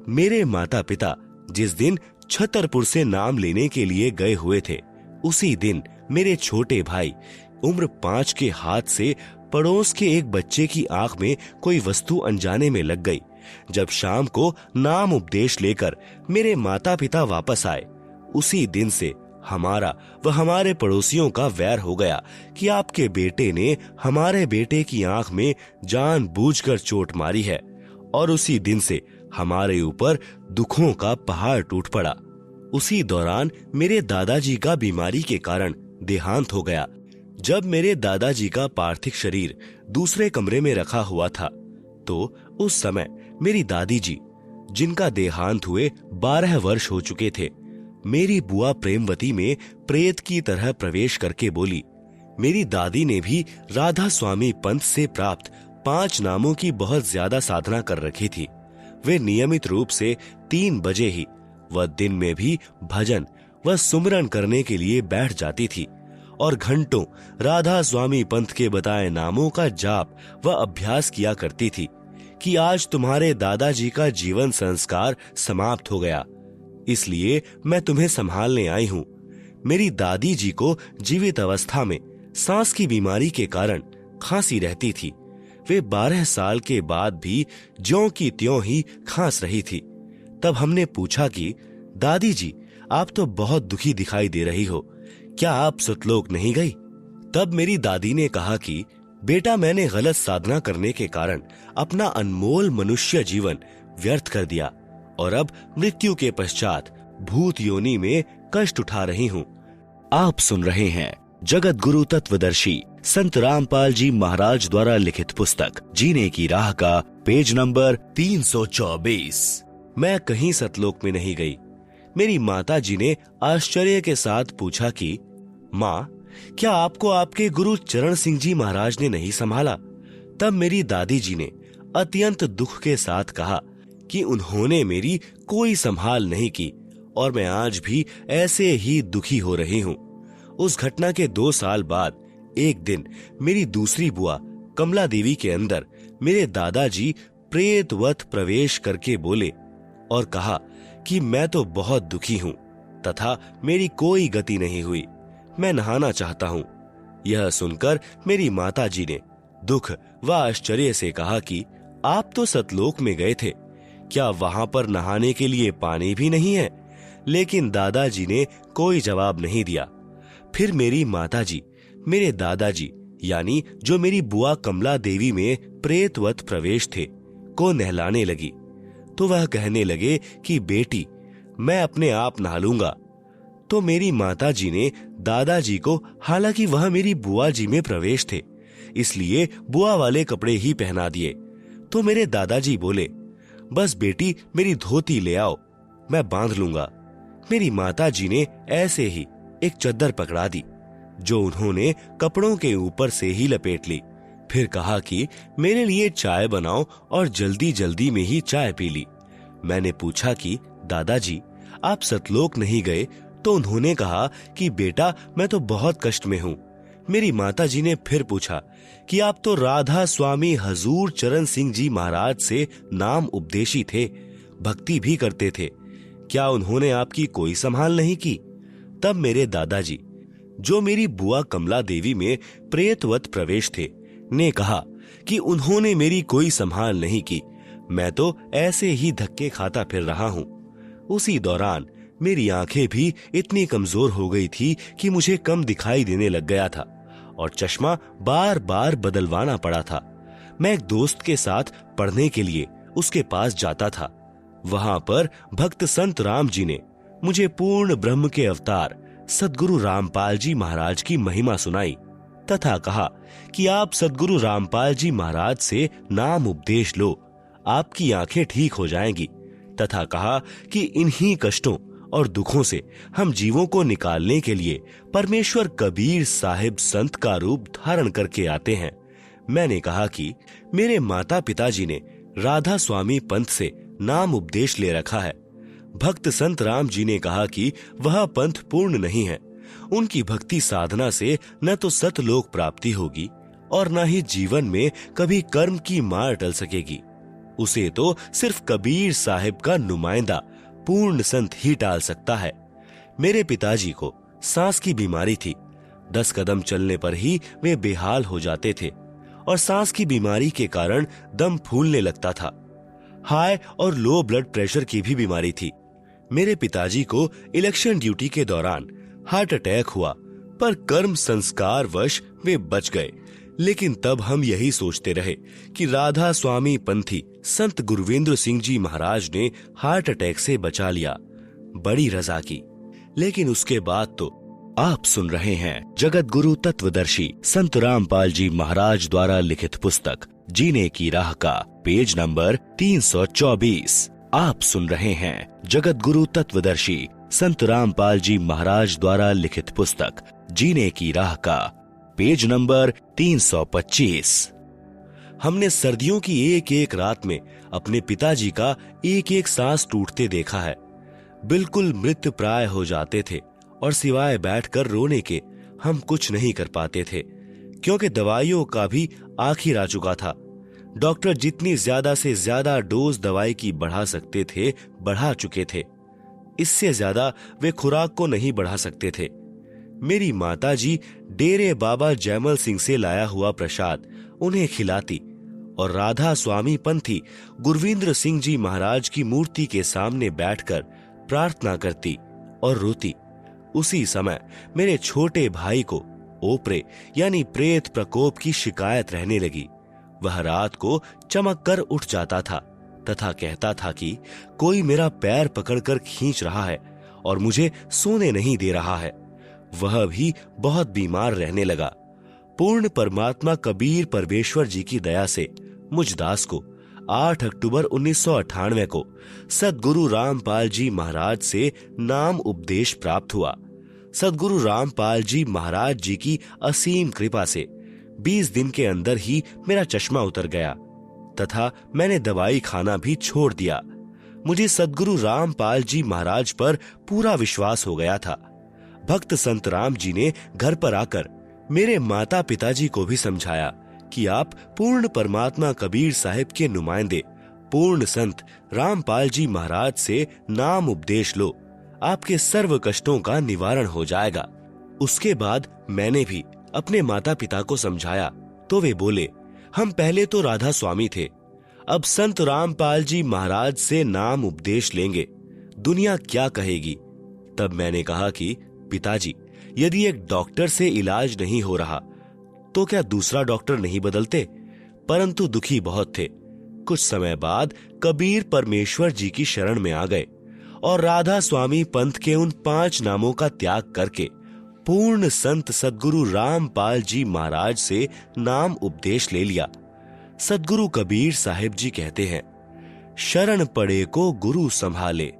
मेरे माता पिता जिस दिन छतरपुर से नाम लेने के लिए गए हुए थे, उसी दिन मेरे छोटे भाई उम्र 5 के हाथ से पड़ोस के एक बच्चे की आंख में कोई वस्तु अनजाने में लग गई। जब शाम को नाम उपदेश लेकर मेरे माता पिता वापस आए, उसी दिन से हमारा व हमारे पड़ोसियों का वैर हो गया कि आपके बेटे ने हमारे बेटे की आंख में जानबूझकर चोट मारी है, और उसी दिन से हमारे ऊपर दुखों का पहाड़ टूट पड़ा। उसी दौरान मेरे दादाजी का बीमारी के कारण देहांत हो गया। जब मेरे दादाजी का पार्थिव शरीर दूसरे कमरे में रखा हुआ था, तो उस समय मेरी दादी जी, जिनका देहांत हुए 12 वर्ष हो चुके थे, मेरी बुआ प्रेमवती में प्रेत की तरह प्रवेश करके बोली। मेरी दादी ने भी राधा स्वामी पंथ से प्राप्त 5 नामों की बहुत ज्यादा साधना कर रखी थी। वे नियमित रूप से 3 बजे ही व दिन में भी भजन व सुमरन करने के लिए बैठ जाती थी और घंटों राधा स्वामी पंथ के बताए नामों का जाप व अभ्यास किया करती थी कि आज तुम्हारे दादाजी का जीवन संस्कार समाप्त हो गया, इसलिए मैं तुम्हें संभालने आई हूँ। मेरी दादी जी को जीवित अवस्था में सांस की बीमारी के कारण खांसी रहती थी। वे 12 साल के बाद भी ज्यों की त्यों ही खांस रही थी। तब हमने पूछा कि दादी जी, आप तो बहुत दुखी दिखाई दे रही हो, क्या आप सतलोक नहीं गई? तब मेरी दादी ने कहा कि बेटा, मैंने गलत साधना करने के कारण अपना अनमोल मनुष्य जीवन व्यर्थ कर दिया और अब मृत्यु के पश्चात भूत योनि में कष्ट उठा रही हूँ। आप सुन रहे हैं जगत गुरु तत्वदर्शी संत रामपाल जी महाराज द्वारा लिखित पुस्तक जीने की राह का पेज नंबर 324। मैं कहीं सतलोक में नहीं गई। मेरी माता जी ने आश्चर्य के साथ पूछा कि माँ, क्या आपको आपके गुरु चरण सिंह जी महाराज ने नहीं संभाला? तब मेरी दादी जी ने अत्यंत दुख के साथ कहा कि उन्होंने मेरी कोई संभाल नहीं की और मैं आज भी ऐसे ही दुखी हो रही हूँ। उस घटना के 2 साल बाद एक दिन मेरी दूसरी बुआ कमला देवी के अंदर मेरे दादाजी प्रेतवत प्रवेश करके बोले और कहा कि मैं तो बहुत दुखी हूँ तथा मेरी कोई गति नहीं हुई, मैं नहाना चाहता हूँ। यह सुनकर मेरी माता जी ने दुख व आश्चर्य से कहा कि आप तो सतलोक में गए थे, क्या वहां पर नहाने के लिए पानी भी नहीं है? लेकिन दादाजी ने कोई जवाब नहीं दिया। फिर मेरी माताजी मेरे दादाजी यानी जो मेरी बुआ कमला देवी में प्रेतवत प्रवेश थे को नहलाने लगी, तो वह कहने लगे कि बेटी, मैं अपने आप नहा लूंगा। तो मेरी माताजी ने दादाजी को, हालांकि वह मेरी बुआ जी में प्रवेश थे, इसलिए बुआ वाले कपड़े ही पहना दिए। तो मेरे दादाजी बोले, बस बेटी मेरी धोती ले आओ, मैं बांध लूंगा। मेरी माताजी ने ऐसे ही एक चद्दर पकड़ा दी जो उन्होंने कपड़ों के ऊपर से ही लपेट ली। फिर कहा कि मेरे लिए चाय बनाओ और जल्दी जल्दी में ही चाय पी ली। मैंने पूछा कि दादाजी, आप सतलोक नहीं गए? तो उन्होंने कहा कि बेटा, मैं तो बहुत कष्ट में हूँ। मेरी माताजी ने फिर पूछा कि आप तो राधा स्वामी हजूर चरण सिंह जी महाराज से नाम उपदेशी थे, भक्ति भी करते थे, क्या उन्होंने आपकी कोई संभाल नहीं की? तब मेरे दादाजी, जो मेरी बुआ कमला देवी में प्रेतवत प्रवेश थे, ने कहा कि उन्होंने मेरी कोई संभाल नहीं की, मैं तो ऐसे ही धक्के खाता फिर रहा हूँ। उसी दौरान मेरी आंखें भी इतनी कमजोर हो गई थी कि मुझे कम दिखाई देने लग गया था और चश्मा बार बार बदलवाना पड़ा था। मैं एक दोस्त के साथ पढ़ने के लिए उसके पास जाता था। वहां पर भक्त संत राम जी ने मुझे पूर्ण ब्रह्म के अवतार सद्गुरु रामपाल जी महाराज की महिमा सुनाई तथा कहा कि आप सद्गुरु रामपाल जी महाराज से नाम उपदेश लो, आपकी आंखें ठीक हो जाएंगी, तथा कहा कि इन्हीं कष्टों और दुखों से हम जीवों को निकालने के लिए परमेश्वर कबीर साहिब संत का रूप धारण करके आते हैं। मैंने कहा कि मेरे माता पिताजी ने राधा स्वामी पंथ से नाम उपदेश ले रखा है। भक्त संत राम जी ने कहा कि वह पंथ पूर्ण नहीं है, उनकी भक्ति साधना से न तो सतलोक प्राप्ति होगी और न ही जीवन में कभी कर्म की मार टल सकेगी। उसे तो सिर्फ कबीर साहिब का नुमाइंदा पूर्ण संत ही टाल सकता है। मेरे पिताजी को सांस की बीमारी थी, 10 कदम चलने पर ही वे बेहाल हो जाते थे और सांस की बीमारी के कारण दम फूलने लगता था। हाई और लो ब्लड प्रेशर की भी बीमारी थी। मेरे पिताजी को इलेक्शन ड्यूटी के दौरान हार्ट अटैक हुआ, पर कर्म संस्कार वश वे बच गए। लेकिन तब हम यही सोचते रहे कि राधा स्वामी पंथी संत गुरविंद्र सिंह जी महाराज ने हार्ट अटैक से बचा लिया, बड़ी रजा की। लेकिन उसके बाद तो आप सुन रहे हैं जगत गुरु तत्वदर्शी संत रामपाल जी महाराज द्वारा लिखित पुस्तक जीने की राह का पेज नंबर 324। आप सुन रहे हैं जगत गुरु तत्वदर्शी संत रामपाल जी महाराज द्वारा लिखित पुस्तक जीने की राह का पेज नंबर 325। हमने सर्दियों की एक एक रात में अपने पिताजी का एक एक सांस टूटते देखा है। बिल्कुल मृत्यु प्राय हो जाते थे और सिवाय बैठकर रोने के हम कुछ नहीं कर पाते थे, क्योंकि दवाइयों का भी आखिर आ चुका था। डॉक्टर जितनी ज्यादा से ज्यादा डोज दवाई की बढ़ा सकते थे बढ़ा चुके थे, इससे ज्यादा वे खुराक को नहीं बढ़ा सकते थे। मेरी माताजी डेरे बाबा जैमल सिंह से लाया हुआ प्रसाद उन्हें खिलाती और राधा स्वामी पंथी गुरविंद्र सिंह जी महाराज की मूर्ति के सामने बैठकर प्रार्थना करती और रोती। उसी समय मेरे छोटे भाई को ओपरे यानी प्रेत प्रकोप की शिकायत रहने लगी। वह रात को चमक कर उठ जाता था तथा कहता था कि कोई मेरा पैर पकड़कर खींच रहा है और मुझे सोने नहीं दे रहा है। वह भी बहुत बीमार रहने लगा। पूर्ण परमात्मा कबीर परमेश्वर जी की दया से मुझ दास को 8 अक्टूबर 1998 को सद्गुरु रामपाल जी महाराज से नाम उपदेश प्राप्त हुआ। सद्गुरु रामपाल जी महाराज जी की असीम कृपा से 20 दिन के अंदर ही मेरा चश्मा उतर गया तथा मैंने दवाई खाना भी छोड़ दिया। मुझे सद्गुरु रामपाल जी महाराज पर पूरा विश्वास हो गया था। भक्त संत राम जी ने घर पर आकर मेरे माता पिताजी को भी समझाया कि आप पूर्ण परमात्मा कबीर साहिब के नुमाइंदे पूर्ण संत रामपाल जी महाराज से नाम उपदेश लो, आपके सर्व कष्टों का निवारण हो जाएगा। उसके बाद मैंने भी अपने माता पिता को समझाया तो वे बोले, हम पहले तो राधा स्वामी थे, अब संत रामपाल जी महाराज से नाम उपदेश लेंगे, दुनिया क्या कहेगी। तब मैंने कहा कि पिताजी, यदि एक डॉक्टर से इलाज नहीं हो रहा तो क्या दूसरा डॉक्टर नहीं बदलते। परंतु दुखी बहुत थे। कुछ समय बाद कबीर परमेश्वर जी की शरण में आ गए और राधा स्वामी पंथ के उन 5 नामों का त्याग करके पूर्ण संत सद्गुरु रामपाल जी महाराज से नाम उपदेश ले लिया। सद्गुरु कबीर साहिब जी कहते हैं, शरण पड़े को गुरु संभाले,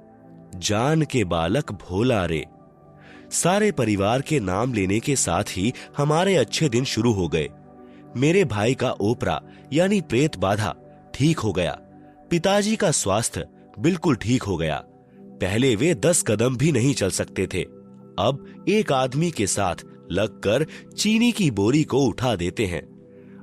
जान के बालक भोला रे। सारे परिवार के नाम लेने के साथ ही हमारे अच्छे दिन शुरू हो गए। मेरे भाई का ओपरा यानी प्रेत बाधा ठीक हो गया। पिताजी का स्वास्थ्य बिल्कुल ठीक हो गया। पहले वे 10 कदम भी नहीं चल सकते थे, अब एक आदमी के साथ लगकर चीनी की बोरी को उठा देते हैं।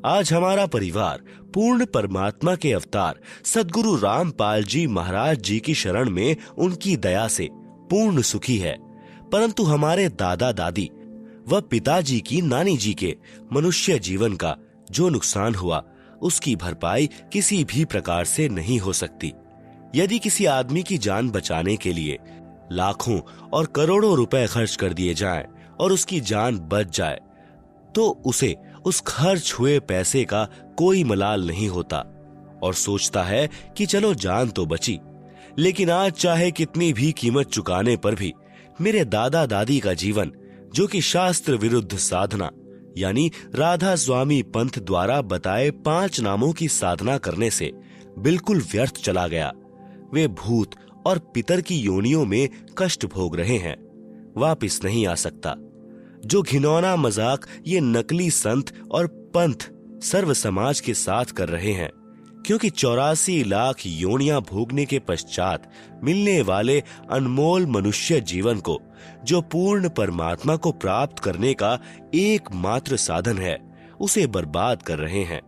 आज हमारा परिवार पूर्ण परमात्मा के अवतार सद्गुरु रामपाल जी महाराज जी की शरण में उनकी दया से पूर्ण सुखी है। परंतु हमारे दादा दादी व पिताजी की नानी जी के मनुष्य जीवन का जो नुकसान हुआ उसकी भरपाई किसी भी प्रकार से नहीं हो सकती। यदि किसी आदमी की जान बचाने के लिए लाखों और करोड़ों रुपए खर्च कर दिए जाएं और उसकी जान बच जाए तो उसे उस खर्च हुए पैसे का कोई मलाल नहीं होता और सोचता है कि चलो जान तो बची। लेकिन आज चाहे कितनी भी कीमत चुकाने पर भी मेरे दादा दादी का जीवन, जो कि शास्त्र विरुद्ध साधना यानी राधा स्वामी पंथ द्वारा बताए 5 नामों की साधना करने से बिल्कुल व्यर्थ चला गया। वे भूत और पितर की योनियों में कष्ट भोग रहे हैं, वापिस नहीं आ सकता। जो घिनौना मजाक ये नकली संत और पंथ सर्व समाज के साथ कर रहे हैं, क्योंकि 84 लाख योनियां भोगने के पश्चात मिलने वाले अनमोल मनुष्य जीवन को, जो पूर्ण परमात्मा को प्राप्त करने का एकमात्र साधन है, उसे बर्बाद कर रहे हैं।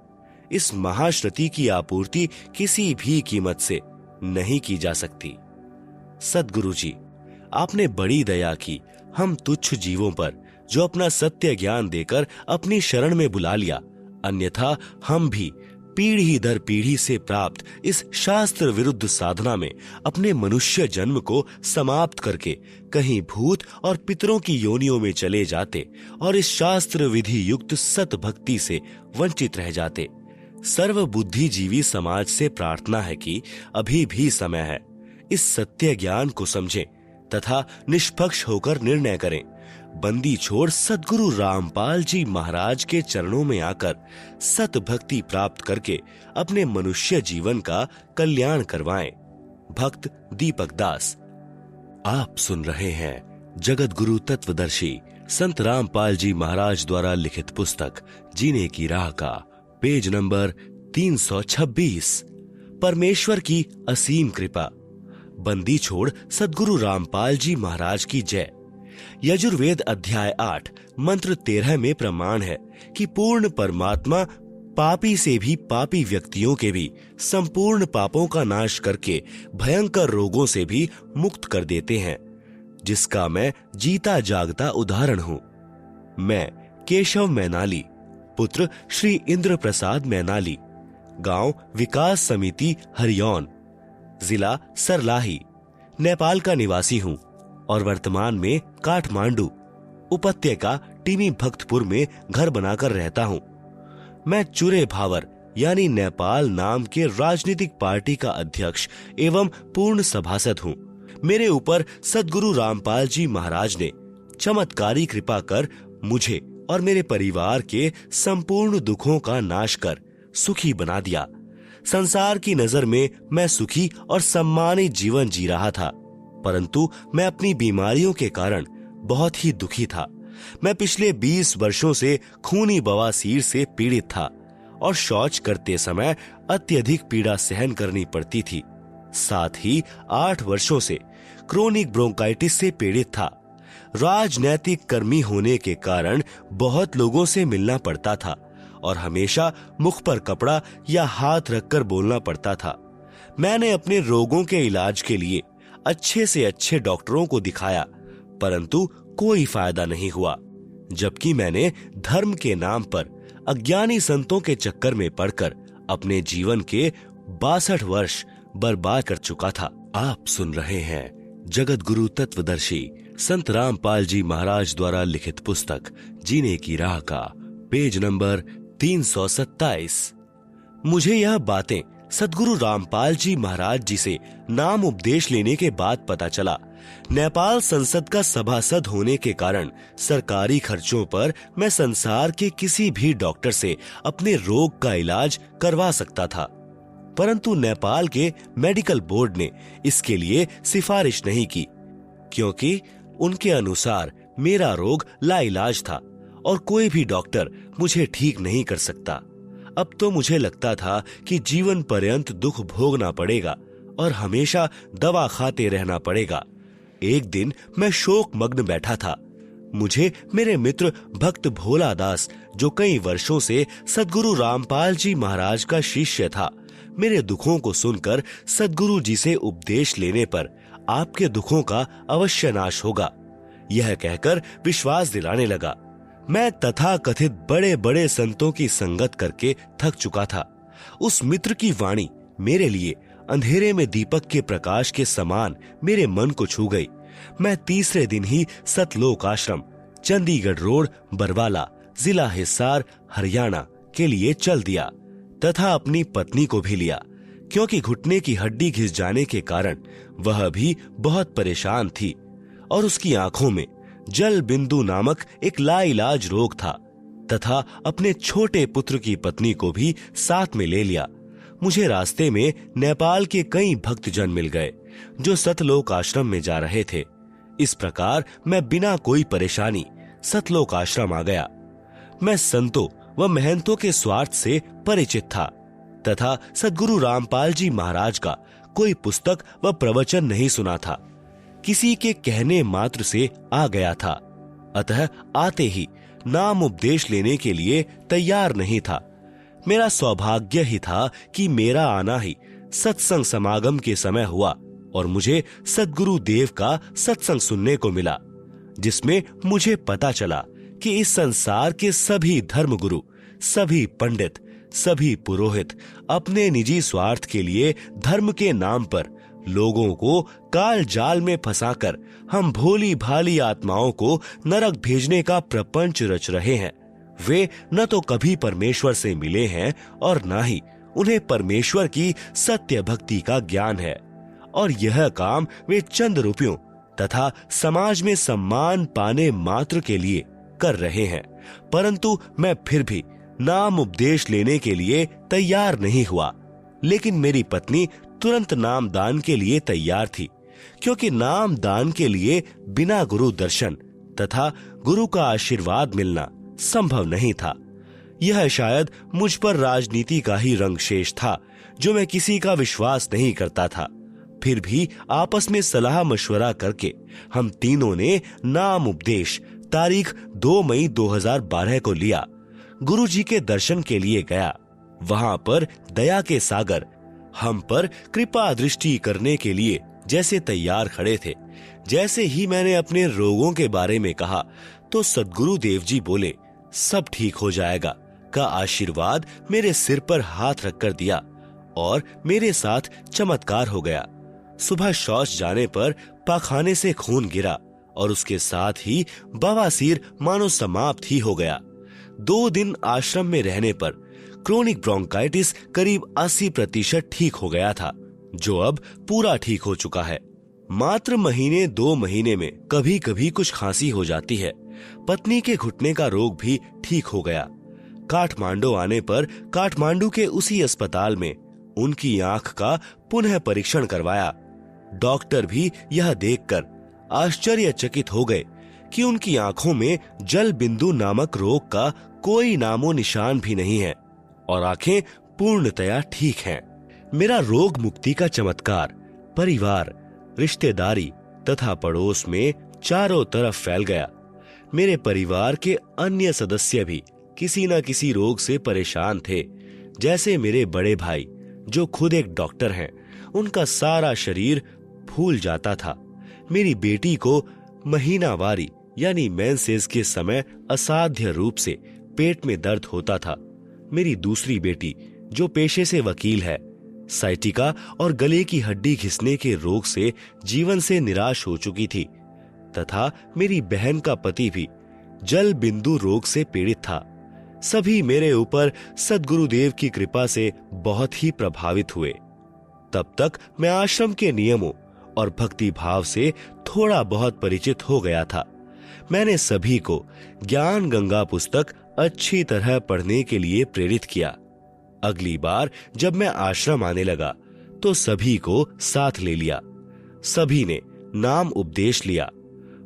इस महाश्रुति की आपूर्ति किसी भी कीमत से नहीं की जा सकती। सद्गुरु जी, आपने बड़ी दया की हम तुच्छ जीवों पर, जो अपना सत्य ज्ञान देकर अपनी शरण में बुला लिया। अन्यथा हम भी पीढ़ी दर पीढ़ी से प्राप्त इस शास्त्र विरुद्ध साधना में अपने मनुष्य जन्म को समाप्त करके कहीं भूत और पितरों की योनियों में चले जाते और इस शास्त्र विधि युक्त सत भक्ति से वंचित रह जाते। सर्व बुद्धिजीवी समाज से प्रार्थना है कि अभी भी समय है, इस सत्य ज्ञान को समझें तथा निष्पक्ष होकर निर्णय करें। बंदी छोड़ सद्गुरु रामपाल जी महाराज के चरणों में आकर सत भक्ति प्राप्त करके अपने मनुष्य जीवन का कल्याण करवाएं। भक्त दीपक दास। आप सुन रहे हैं जगत गुरु तत्वदर्शी संत रामपाल जी महाराज द्वारा लिखित पुस्तक जीने की राह का पेज नंबर 326। परमेश्वर की असीम कृपा। बंदी छोड़ सद्गुरु रामपाल जी महाराज की जय। यजुर्वेद अध्याय 8 मंत्र 13 में प्रमाण है कि पूर्ण परमात्मा पापी से भी पापी व्यक्तियों के भी संपूर्ण पापों का नाश करके भयंकर रोगों से भी मुक्त कर देते हैं, जिसका मैं जीता जागता उदाहरण हूँ। मैं केशव मैनाली, पुत्र श्री इंद्र प्रसाद मैनाली, गांव विकास समिति हरियौन, जिला सरलाही, नेपाल का निवासी हूँ और वर्तमान में काठमांडू उपत्यका टीमी भक्तपुर में घर बनाकर रहता हूँ। मैं चुरे भावर यानी नेपाल नाम के राजनीतिक पार्टी का अध्यक्ष एवं पूर्ण सभासद हूँ। मेरे ऊपर सद्गुरु रामपाल जी महाराज ने चमत्कारी कृपा कर मुझे और मेरे परिवार के संपूर्ण दुखों का नाश कर सुखी बना दिया। संसार की नजर में मैं सुखी और सम्मानित जीवन जी रहा था, परंतु मैं अपनी बीमारियों के कारण बहुत ही दुखी था। मैं पिछले 20 वर्षों से खूनी बवासीर से पीड़ित था और शौच करते समय अत्यधिक पीड़ा सहन करनी पड़ती थी। साथ ही 8 वर्षों से क्रोनिक ब्रोंकाइटिस से पीड़ित था। राजनैतिक कर्मी होने के कारण बहुत लोगों से मिलना पड़ता था और हमेशा मुख पर कपड़ा या हाथ रखकर बोलना पड़ता था। मैंने अपने रोगों के इलाज के लिए अच्छे से अच्छे डॉक्टरों को दिखाया, परंतु कोई फायदा नहीं हुआ। जबकि मैंने धर्म के नाम पर अज्ञानी संतों के चक्कर में पड़कर अपने जीवन के 62 वर्ष बर्बाद कर चुका था। आप सुन रहे हैं जगत गुरु तत्वदर्शी संत रामपाल जी महाराज द्वारा लिखित पुस्तक जीने की राह का पेज नंबर 327। मुझे यह बातें सद्गुरु रामपाल जी महाराज जी से नाम उपदेश लेने के बाद पता चला। नेपाल संसद का सभासद होने के कारण सरकारी खर्चों पर मैं संसार के किसी भी डॉक्टर से अपने रोग का इलाज करवा सकता था, परंतु नेपाल के मेडिकल बोर्ड ने इसके लिए सिफारिश नहीं की, क्योंकि उनके अनुसार मेरा रोग लाइलाज था और कोई भी डॉक्टर मुझे ठीक नहीं कर सकता। अब तो मुझे लगता था कि जीवन पर्यंत दुख भोगना पड़ेगा और हमेशा दवा खाते रहना पड़ेगा। एक दिन मैं शोक मग्न बैठा था। मुझे मेरे मित्र भक्त भोला दास, जो कई वर्षों से सद्गुरु रामपाल जी महाराज का शिष्य था, मेरे दुखों को सुनकर सद्गुरु जी से उपदेश लेने पर आपके दुखों का अवश्य नाश होगा, यह कहकर विश्वास दिलाने लगा। मैं तथा कथित बड़े बड़े संतों की संगत करके थक चुका था। उस मित्र की वाणी मेरे लिए अंधेरे में दीपक के प्रकाश के समान मेरे मन को छू गई। मैं तीसरे दिन ही सतलोक आश्रम, चंडीगढ़ रोड, बरवाला, जिला हिसार, हरियाणा के लिए चल दिया तथा अपनी पत्नी को भी लिया, क्योंकि घुटने की हड्डी घिस जाने के कारण वह भी बहुत परेशान थी और उसकी आंखों में जल बिंदु नामक एक लाइलाज रोग था तथा अपने छोटे पुत्र की पत्नी को भी साथ में ले लिया। मुझे रास्ते में नेपाल के कई भक्तजन मिल गए जो सतलोक आश्रम में जा रहे थे। इस प्रकार मैं बिना कोई परेशानी सतलोक आश्रम आ गया। मैं संतों व महंतों के स्वार्थ से परिचित था तथा सद्गुरु रामपाल जी महाराज का कोई पुस्तक व प्रवचन नहीं सुना था। किसी के कहने मात्र से आ गया था, अतः आते ही नाम उपदेश लेने के लिए तैयार नहीं था। मेरा सौभाग्य ही था कि मेरा आना ही सत्संग समागम के समय हुआ और मुझे सद्गुरु देव का सत्संग सुनने को मिला, जिसमें मुझे पता चला कि इस संसार के सभी धर्मगुरु, सभी पंडित, सभी पुरोहित अपने निजी स्वार्थ के लिए धर्म के नाम पर लोगों को काल जाल में फंसाकर हम भोली भाली आत्माओं को नरक भेजने का प्रपंच रच रहे हैं। वे न तो कभी परमेश्वर से मिले हैं और न ही उन्हें परमेश्वर की सत्य भक्ति का ज्ञान है, और यह काम वे चंद रुपयों तथा समाज में सम्मान पाने मात्र के लिए कर रहे हैं। परंतु मैं फिर भी नाम उपदेश लेने के लिए तैयार नहीं हुआ। लेकिन मेरी पत्नी तुरंत नाम दान के लिए तैयार थी, क्योंकि नाम दान के लिए बिना गुरु दर्शन तथा गुरु का आशीर्वाद मिलना संभव नहीं था। यह शायद मुझ पर राजनीति का ही रंग शेष था, जो मैं किसी का विश्वास नहीं करता था। फिर भी आपस में सलाह मशवरा करके हम तीनों ने नाम उपदेश तारीख 2 मई 2012 को लिया। गुरु जी के दर्शन के लिए गया। वहां पर दया के सागर हम पर कृपा दृष्टि करने के लिए जैसे तैयार खड़े थे। जैसे ही मैंने अपने रोगों के बारे में कहा तो सद्गुरु देव जी बोले, सब ठीक हो जाएगा का आशीर्वाद मेरे सिर पर हाथ रखकर दिया और मेरे साथ चमत्कार हो गया। सुबह शौच जाने पर पाखाने से खून गिरा और उसके साथ ही बवासीर मानो समाप्त ही हो गया। 2 दिन आश्रम में रहने पर क्रोनिक ब्रोंकाइटिस करीब 80% ठीक हो गया था, जो अब पूरा ठीक हो चुका है। मात्र महीने 2 महीने में कभी कभी कुछ खांसी हो जाती है, पत्नी के घुटने का रोग भी ठीक हो गया। काठमांडू आने पर काठमांडू के उसी अस्पताल में उनकी आंख का पुनः परीक्षण करवाया। डॉक्टर भी यह देखकर आश्चर्यचकित हो गए कि उनकी आंखों में जल बिंदु नामक रोग का कोई नामो निशान भी नहीं है और आंखें पूर्णतया ठीक हैं। मेरा रोग मुक्ति का चमत्कार परिवार, रिश्तेदारी तथा पड़ोस में चारों तरफ फैल गया। मेरे परिवार के अन्य सदस्य भी किसी न किसी रोग से परेशान थे। जैसे मेरे बड़े भाई जो खुद एक डॉक्टर हैं, उनका सारा शरीर फूल जाता था। मेरी बेटी को महीनावारी यानी मेंसेस के समय असाध्य रूप से पेट में दर्द होता था। मेरी दूसरी बेटी जो पेशे से वकील है, साइटिका और गले की हड्डी घिसने के रोग से जीवन से निराश हो चुकी थी तथा मेरी बहन का पति भी जल बिंदु रोग से पीड़ित था। सभी मेरे ऊपर सद्गुरुदेव की कृपा से बहुत ही प्रभावित हुए। तब तक मैं आश्रम के नियमों और भक्ति भाव से थोड़ा बहुत परिचित हो गया था। मैंने सभी को ज्ञान गंगा पुस्तक अच्छी तरह पढ़ने के लिए प्रेरित किया। अगली बार जब मैं आश्रम आने लगा तो सभी को साथ ले लिया। सभी ने नाम उपदेश लिया,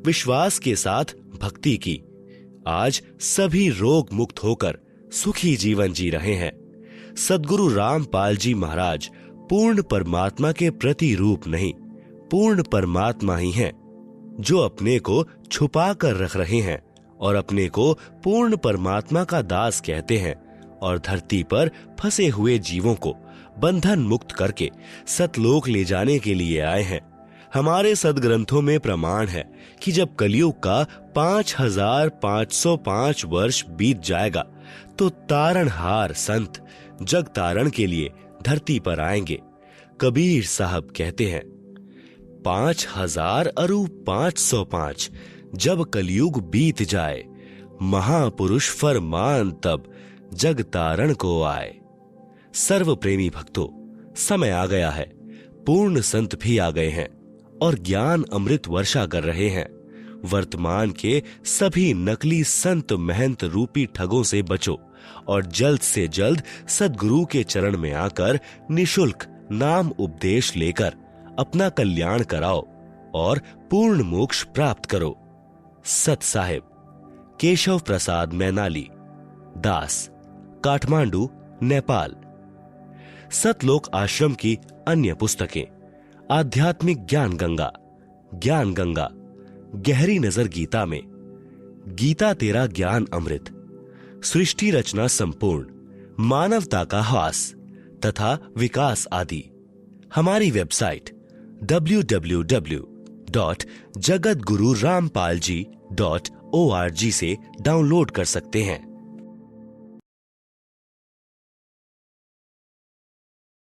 विश्वास के साथ भक्ति की। आज सभी रोग मुक्त होकर सुखी जीवन जी रहे हैं। सद्गुरु रामपाल जी महाराज पूर्ण परमात्मा के प्रतिरूप नहीं, पूर्ण परमात्मा ही हैं, जो अपने को छुपा कर रख रहे हैं और अपने को पूर्ण परमात्मा का दास कहते हैं और धरती पर फंसे हुए जीवों को बंधन मुक्त करके सतलोक ले जाने के लिए आए हैं। हमारे सदग्रंथों में प्रमाण है कि जब कलयुग का 5505 वर्ष बीत जाएगा तो तारणहार संत जग तारण के लिए धरती पर आएंगे। कबीर साहब कहते हैं 5000 अरु 505 जब कलयुग बीत जाए, महापुरुष फरमान तब जग तारण को आए। सर्व प्रेमी भक्तों, समय आ गया है। पूर्ण संत भी आ गए हैं और ज्ञान अमृत वर्षा कर रहे हैं। वर्तमान के सभी नकली संत महंत रूपी ठगों से बचो और जल्द से जल्द सद्गुरु के चरण में आकर निशुल्क नाम उपदेश लेकर अपना कल्याण कराओ और पूर्ण मोक्ष प्राप्त करो। सत साहिब, केशव प्रसाद मैनाली, दास, काठमांडू, नेपाल। सतलोक आश्रम की अन्य पुस्तकें: आध्यात्मिक ज्ञान गंगा, गहरी नजर गीता में, गीता तेरा ज्ञान अमृत, सृष्टि रचना संपूर्ण, मानवता का हास तथा विकास आदि। हमारी वेबसाइट www.jagatgururampalji.org से डाउनलोड कर सकते हैं।